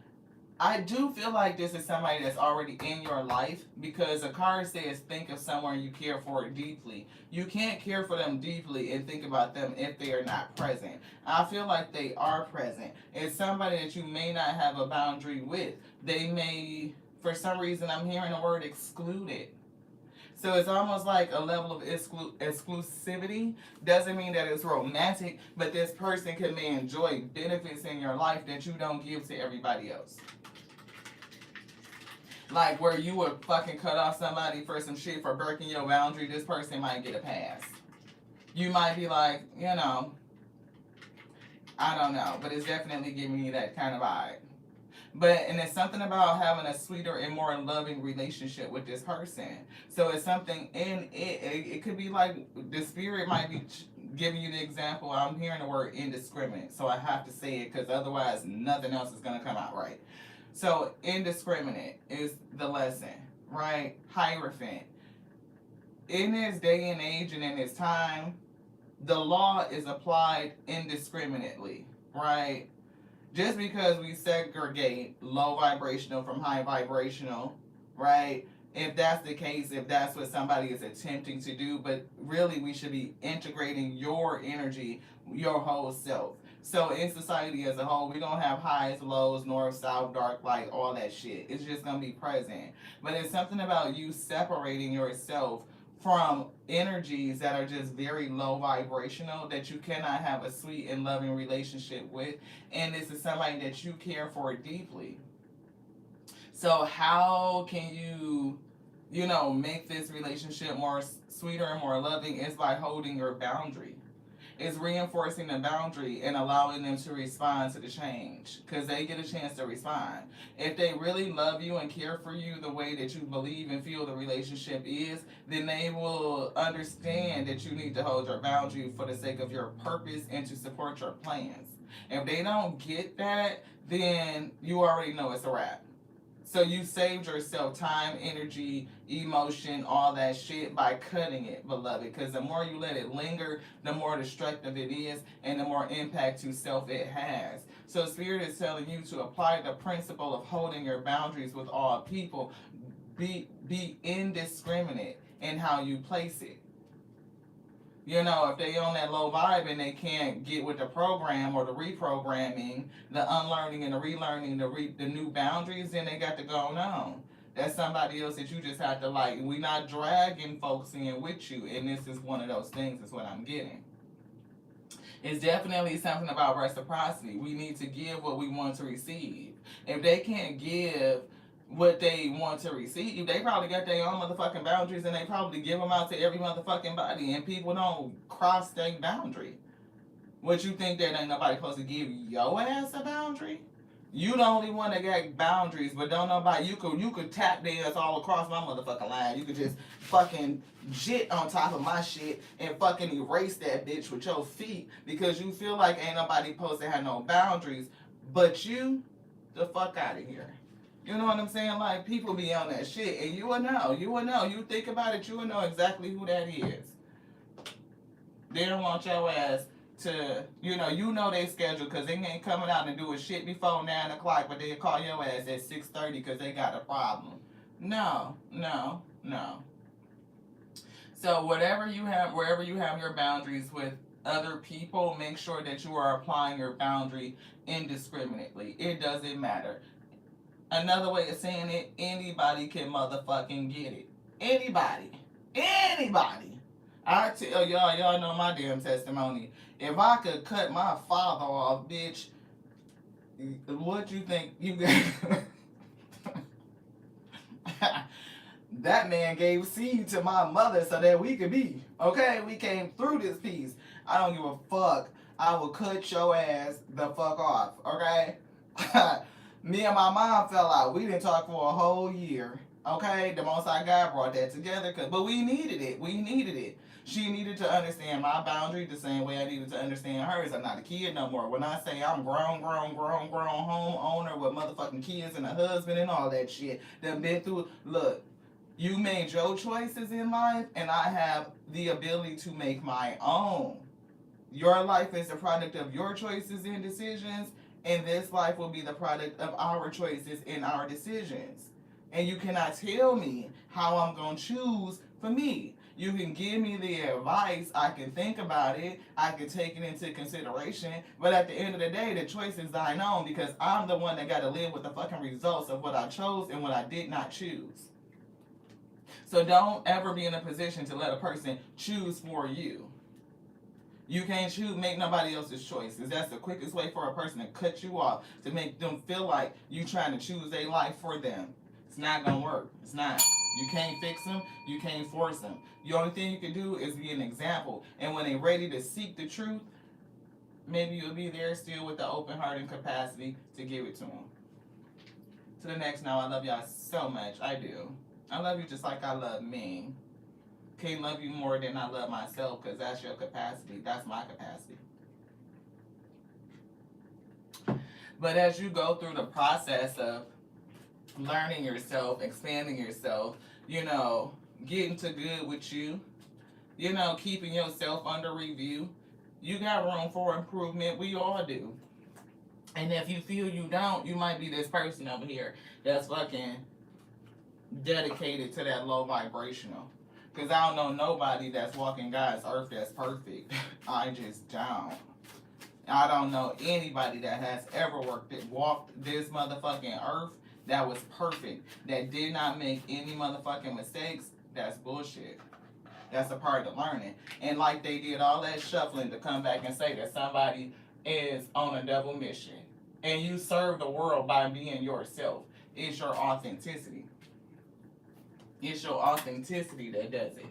I do feel like this is somebody that's already in your life, because a card says think of someone you care for deeply. You can't care for them deeply and think about them if they are not present. I feel like they are present. It's somebody that you may not have a boundary with. They may, for some reason, I'm hearing the word excluded. So it's almost like a level of exclusivity. Doesn't mean that it's romantic, but this person can may enjoy benefits in your life that you don't give to everybody else. Like where you would fucking cut off somebody for some shit for breaking your boundary, this person might get a pass. You might be like, I don't know, but it's definitely giving me that kind of vibe. And it's something about having a sweeter and more loving relationship with this person. So it's something in it. It could be like the spirit might be giving you the example. I'm hearing the word indiscriminate, so I have to say it because otherwise nothing else is going to come out right. So indiscriminate is the lesson, right? Hierophant. In this day and age and in this time, the law is applied indiscriminately, right? Just because we segregate low vibrational from high vibrational, right? If that's the case, if that's what somebody is attempting to do, but really we should be integrating your energy, your whole self. So in society as a whole, we don't have highs, lows, north, south, dark, light, all that shit. It's just going to be present. But it's something about you separating yourself from energies that are just very low vibrational that you cannot have a sweet and loving relationship with. And this is somebody that you care for deeply. So how can you make this relationship more sweeter and more loving? Is by holding your boundary. It's reinforcing the boundary and allowing them to respond to the change, because they get a chance to respond. If they really love you and care for you the way that you believe and feel the relationship is, then they will understand that you need to hold your boundary for the sake of your purpose and to support your plans. If they don't get that, then you already know it's a wrap. So you saved yourself time, energy, emotion, all that shit by cutting it, beloved. Because the more you let it linger, the more destructive it is, and the more impact to self it has. So Spirit is telling you to apply the principle of holding your boundaries with all people. Be indiscriminate in how you place it. If they on that low vibe and they can't get with the program or the reprogramming, the unlearning and the relearning, the new boundaries, then they got to go on. That's somebody else that you just have to like. We're not dragging folks in with you, and this is one of those things is what I'm getting. It's definitely something about reciprocity. We need to give what we want to receive. If they can't give what they want to receive, they probably got their own motherfucking boundaries, and they probably give them out to every motherfucking body, and people don't cross their boundary. What you think that ain't nobody supposed to give your ass a boundary? You the only one that got boundaries, but don't nobody. You could tap dance all across my motherfucking line. You could just fucking jit on top of my shit and fucking erase that bitch with your feet because you feel like ain't nobody supposed to have no boundaries, but you, the fuck out of here. You know what I'm saying? Like, people be on that shit, and you will know. You will know. You think about it, you will know exactly who that is. They don't want your ass to, you know they schedule because they ain't coming out and doing shit before 9 o'clock, but they call your ass at 6:30 because they got a problem. No, no, no. So wherever you have your boundaries with other people, make sure that you are applying your boundary indiscriminately. It doesn't matter. Another way of saying it, anybody can motherfucking get it. Anybody. Anybody. I tell y'all know my damn testimony. If I could cut my father off, bitch, what you think you got? That man gave seed to my mother so that we could be. Okay? We came through this piece. I don't give a fuck. I will cut your ass the fuck off. Okay? Me and my mom fell out. We didn't talk for a whole year. Okay? The Most High God brought that together. But we needed it. We needed it. She needed to understand my boundary the same way I needed to understand hers. I'm not a kid no more. When I say I'm grown homeowner with motherfucking kids and a husband and all that shit, that been through, look, you made your choices in life, and I have the ability to make my own. Your life is a product of your choices and decisions, and this life will be the product of our choices and our decisions. And you cannot tell me how I'm going to choose for me. You can give me the advice, I can think about it, I can take it into consideration, but at the end of the day, the choice is thine own because I'm the one that got to live with the fucking results of what I chose and what I did not choose. So don't ever be in a position to let a person choose for you. You can't make nobody else's choices. That's the quickest way for a person to cut you off, to make them feel like you trying to choose their life for them. It's not going to work. It's not. You can't fix them. You can't force them. The only thing you can do is be an example. And when they're ready to seek the truth, maybe you'll be there still with the open heart and capacity to give it to them. To the next now, I love y'all so much. I do. I love you just like I love me. Can't love you more than I love myself because that's your capacity. That's my capacity. But as you go through the process of learning yourself, expanding yourself, getting to good with you, keeping yourself under review, you got room for improvement. We all do. And if you feel you don't, you might be this person over here that's fucking dedicated to that low vibrational. Because I don't know nobody that's walking God's earth that's perfect. I just don't. I don't know anybody that has ever walked this motherfucking earth that was perfect, that did not make any motherfucking mistakes. That's bullshit. That's a part of learning. And like they did all that shuffling to come back and say that somebody is on a double mission. And you serve the world by being yourself. It's your authenticity. It's your authenticity that does it.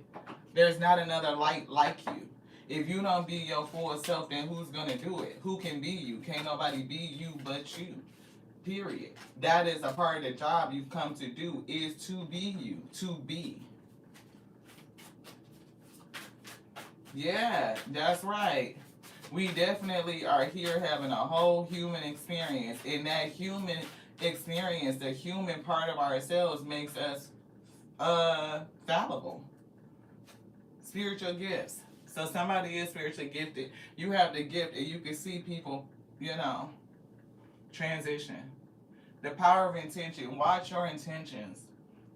There's not another light like you. If you don't be your full self, then who's going to do it? Who can be you? Can't nobody be you but you. Period. That is a part of the job you've come to do, is to be you. To be. Yeah, that's right. We definitely are here having a whole human experience. And that human experience, the human part of ourselves makes us fallible. Spiritual gifts. So somebody is spiritually gifted. You have the gift and you can see people, transition. The power of intention. Watch your intentions.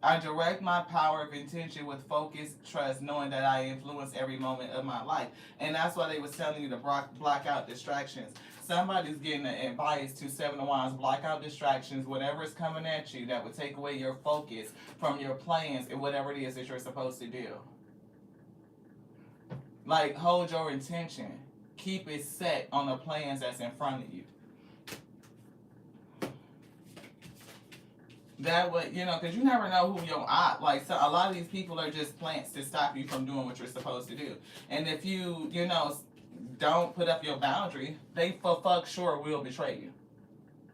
I direct my power of intention with focus, trust, knowing that I influence every moment of my life. And that's why they was telling you to block out distractions. Somebody's getting the advice to 7 of Wands, block out distractions, whatever is coming at you that would take away your focus from your plans and whatever it is that you're supposed to do. Like, hold your intention. Keep it set on the plans that's in front of you. That way, because you never know who your so a lot of these people are just plants to stop you from doing what you're supposed to do. And if you, don't put up your boundary, they for fuck sure will betray you.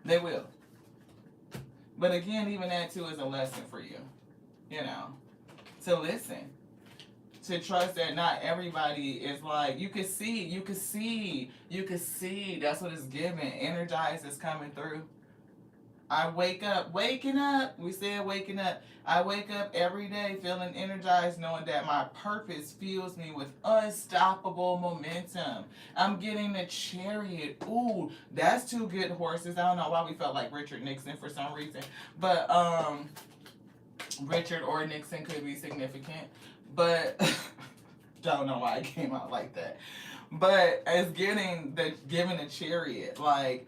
They will. But again, even that too is a lesson for you, to listen. To trust that not everybody is like, you can see, that's what it's giving. Energize is coming through. I wake up, waking up. We said waking up. I wake up every day feeling energized, knowing that my purpose fuels me with unstoppable momentum. I'm getting the Chariot. Ooh, that's two good horses. I don't know why we felt like Richard Nixon for some reason, but Richard or Nixon could be significant, but don't know why it came out like that. But as giving the Chariot, like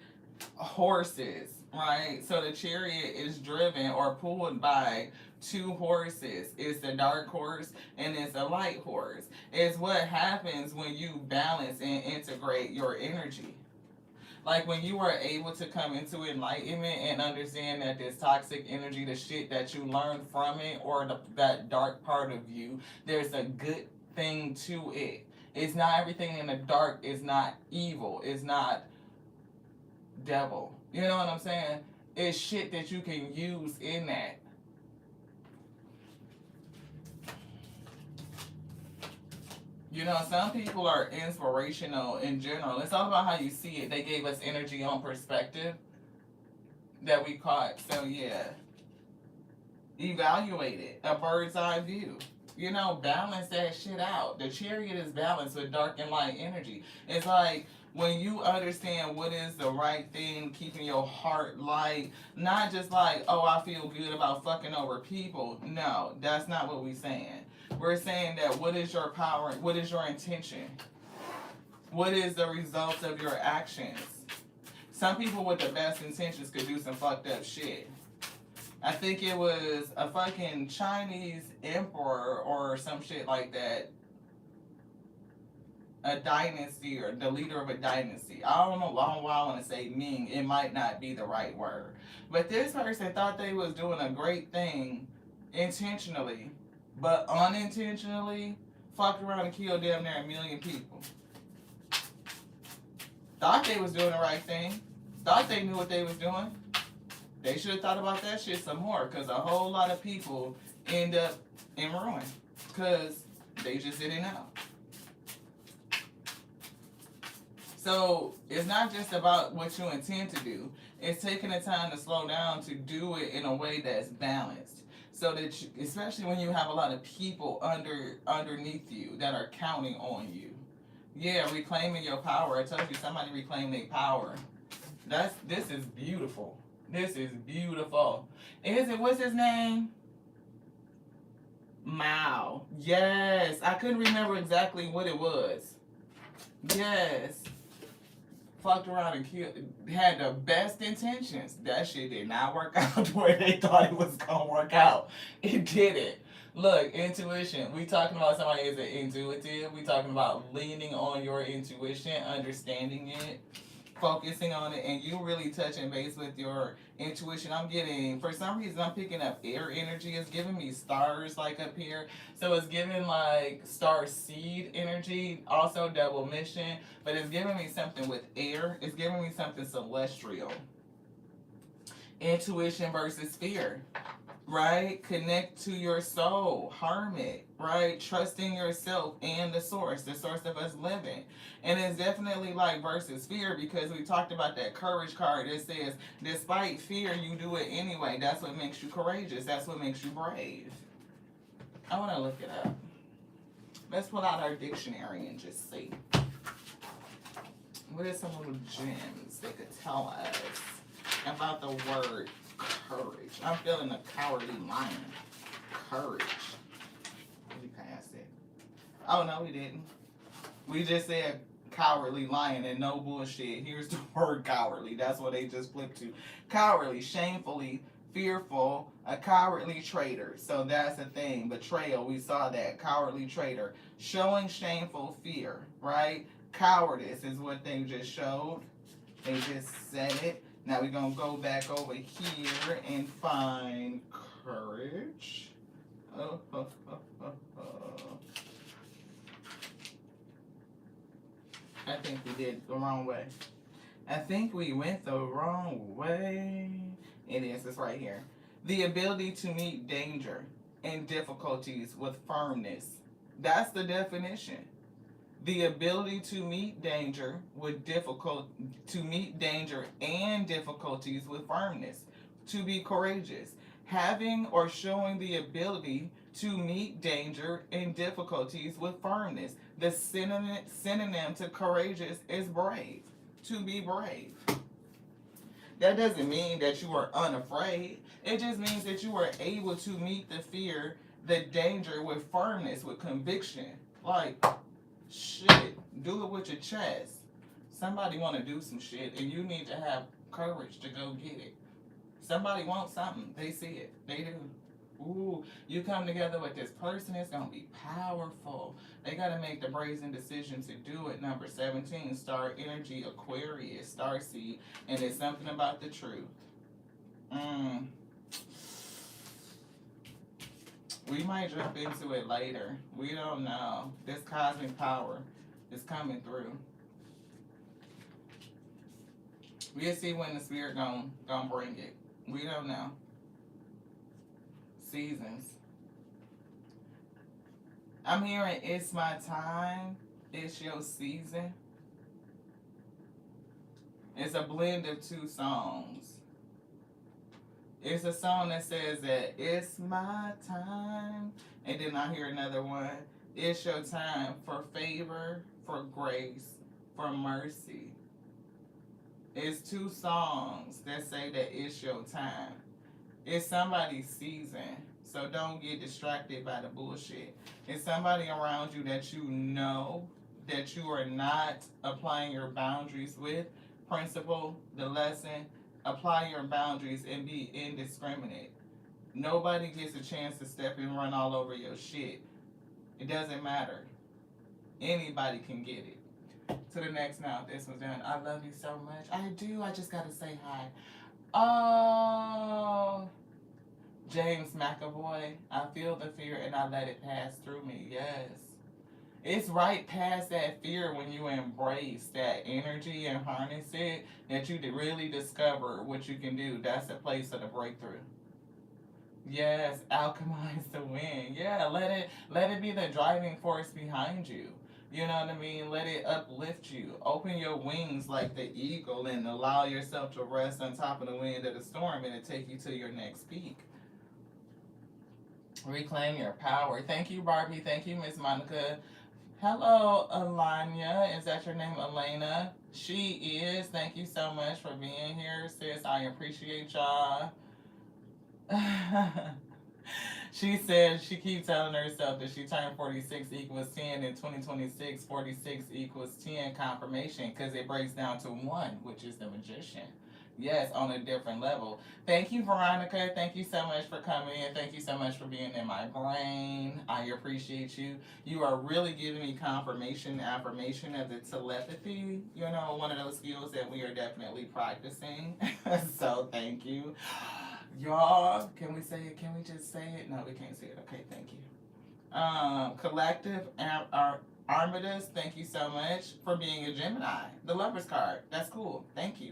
horses, right? So the Chariot is driven or pulled by two horses. It's the dark horse and it's a light horse. It's what happens when you balance and integrate your energy. Like when you are able to come into enlightenment and understand that this toxic energy, the shit that you learn from it, or that dark part of you, there's a good thing to it. It's not everything in the dark is not evil. It's not devil. You know what I'm saying? It's shit that you can use in that. You know, some people are inspirational in general. It's all about how you see it. They gave us energy on perspective that we caught. So, yeah. Evaluate it. A bird's eye view. You know, balance that shit out. The Chariot is balanced with dark and light energy. It's like when you understand what is the right thing, keeping your heart light, not just like, oh, I feel good about fucking over people. No, that's not what we're saying. We're saying that what is your power, what is your intention? What is the results of your actions? Some people with the best intentions could do some fucked up shit. I think it was a fucking Chinese emperor or some shit like that. A dynasty or the leader of a dynasty. I don't know why I want to say Ming. It might not be the right word. But this person thought they was doing a great thing intentionally, but unintentionally fucked around and killed damn near 1 million people. Thought they was doing the right thing. Thought they knew what they was doing. They should have thought about that shit some more, because a whole lot of people end up in ruin because they just didn't know. So it's not just about what you intend to do. It's taking the time to slow down to do it in a way that's balanced. So that you, especially when you have a lot of people underneath you that are counting on you. Yeah, reclaiming your power. I told you somebody reclaimed their power. This is beautiful. This is beautiful. Is it, what's his name? Mao. Yes. I couldn't remember exactly what it was. Yes. Fucked around and killed, had the best intentions. That shit did not work out the way they thought it was gonna work out. It didn't. Look, intuition. We talking about somebody is an intuitive. We talking about leaning on your intuition, understanding it, focusing on it, and you really touching base with your intuition. I'm getting, for some reason, I'm picking up air energy. It's giving me stars like up here. So it's giving like star seed energy, also double mission, but it's giving me something with air. It's giving me something celestial. Intuition versus fear, right? Connect to your soul, hermit, right? Trusting yourself and the source of us living. And it's definitely like versus fear, because we talked about that courage card that says, despite fear, you do it anyway. That's what makes you courageous. That's what makes you brave. I want to look it up. Let's pull out our dictionary and just see. What are some little gems they could tell us about the word courage? I'm feeling a cowardly lion. Courage. We passed it. Oh, no, we didn't. We just said cowardly lion and no bullshit. Here's the word cowardly. That's what they just flipped to. Cowardly, shamefully, fearful, a cowardly traitor. So that's a thing. Betrayal, we saw that. Cowardly traitor. Showing shameful fear, right? Cowardice is what they just showed. They just said it. Now we're going to go back over here and find courage. I think we did the wrong way. I think we went the wrong way. It is. It's right here. The ability to meet danger and difficulties with firmness. That's the definition. The ability to meet danger and difficulties with firmness. to be courageous. Having or showing the ability to meet danger and difficulties with firmness. The synonym to courageous is brave. To be brave. That doesn't mean that you are unafraid. It just means that you are able to meet the fear, the danger with firmness, with conviction. Like, shit, do it with your chest. Somebody want to do some shit, and you need to have courage to go get it. Somebody wants something. They see it. They do. Ooh, you come together with this person, it's going to be powerful. They got to make the brazen decision to do it. Number 17, star energy, Aquarius, starseed, and it's something about the truth. We might jump into it later. We don't know. This cosmic power is coming through. We'll see when the spirit gonna bring it. We don't know. Seasons. I'm hearing it's my time. It's your season. It's a blend of two songs. It's a song that says that it's my time. And then I hear another one. It's your time for favor, for grace, for mercy. It's two songs that say that it's your time. It's somebody's season, so don't get distracted by the bullshit. It's somebody around you that you know that you are not applying your boundaries with. Principle, the lesson, apply your boundaries and be indiscriminate. Nobody gets a chance to step and run all over your shit. It doesn't matter. Anybody can get it. To the next now, this one's done. I love you so much. I do. I just gotta say hi. Oh, James McAvoy, I feel the fear and I let it pass through me. Yes. It's right past that fear when you embrace that energy and harness it that you really discover what you can do. That's the place of the breakthrough. Yes, alchemize the wind. Yeah, let it be the driving force behind you. You know what I mean? Let it uplift you. Open your wings like the eagle and allow yourself to rest on top of the wind of the storm and it take you to your next peak. Reclaim your power. Thank you, Barbie. Thank you, Miss Monica. Hello, Alanya. Is that your name, Elena? She is. Thank you so much for being here, sis. I appreciate y'all. She said she keeps telling herself that she turned 46 equals 10 in 2026, 46 equals 10 confirmation because it breaks down to 1, which is the magician. Yes, on a different level. Thank you, Veronica. Thank you so much for coming in. Thank you so much for being in my brain. I appreciate you. You are really giving me confirmation, affirmation of the telepathy. You know, one of those skills that we are definitely practicing. So thank you. Y'all, can we say it? Can we just say it? No, we can't say it. Okay, thank you. Collective Armidas, thank you so much for being a Gemini. The Lover's card. That's cool. Thank you.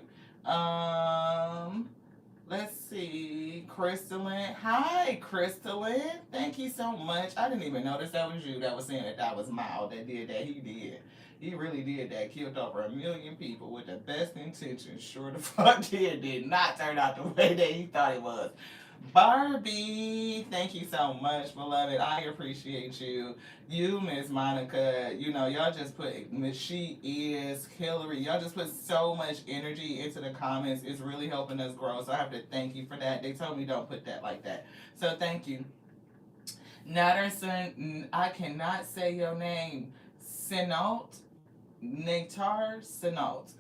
Let's see. Crystalline. Hi, Crystalline. Thank you so much. I didn't even notice that was you that was saying that was Mild that did that. He did. He really did that. Killed over 1 million people with the best intentions. Sure the fuck did not turn out the way that he thought it was. Barbie, thank you so much, beloved. I appreciate you. You, Miss Monica, you know, y'all just put, she is Hillary. Y'all just put so much energy into the comments. It's really helping us grow. So I have to thank you for that. They told me don't put that like that. So thank you. Natterson, I cannot say your name. Sinault. Natar Sinault.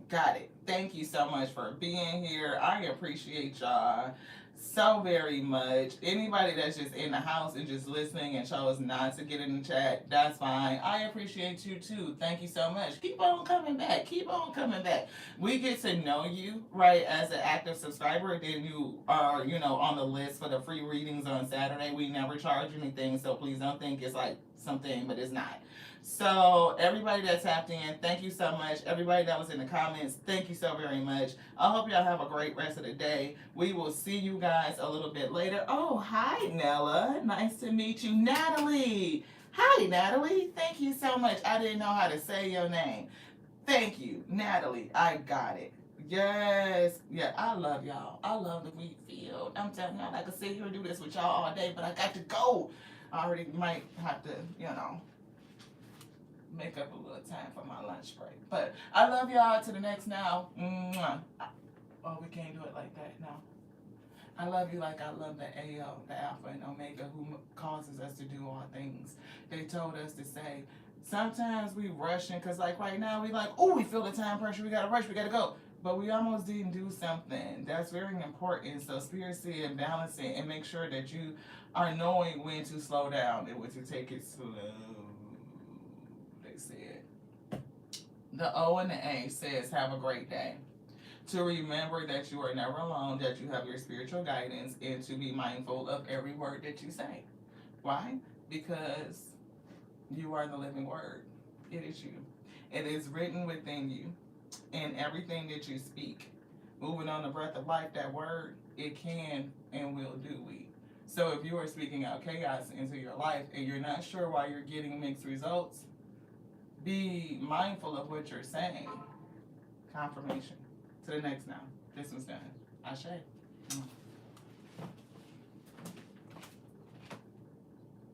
Got it. Thank you so much for being here. I appreciate y'all so very much. Anybody that's just in the house and just listening and chose not to get in the chat, that's fine. I appreciate you too. Thank you so much. Keep on coming back. Keep on coming back. We get to know you, right, as an active subscriber. Then you are, you know, on the list for the free readings on Saturday. We never charge anything, so please don't think it's like something, but it's not. So everybody that tapped in, thank you so much. Everybody that was in the comments, thank you so very much. I hope y'all have a great rest of the day. We will see you guys a little bit later. Oh, hi, Nella. Nice to meet you. Natalie. Hi, Natalie. Thank you so much. I didn't know how to say your name. Thank you, Natalie. I got it. Yes. Yeah, I love y'all. I love the wheat field. I'm telling y'all, I could sit here and do this with y'all all day, but I got to go. I already might have to, make up a little time for my lunch break. But I love y'all. To the next now. Mwah. Oh, we can't do it like that. No. I love you like I love the AO, the Alpha and Omega, who causes us to do all things. They told us to say, sometimes we rushing, because like right now, we like, oh, we feel the time pressure, we got to rush, we got to go. But we almost didn't do something. That's very important. So spirit see and balance it and make sure that you are knowing when to slow down and when to take it slow. They said. The O and the A says, have a great day. To remember that you are never alone, that you have your spiritual guidance, and to be mindful of every word that you say. Why? Because you are the living word. It is you. It is written within you, and everything that you speak. Moving on the breath of life, that word, it can and will do we. So if you are speaking out chaos into your life and you're not sure why you're getting mixed results, be mindful of what you're saying. Confirmation. To the next now. This one's done. Ashe.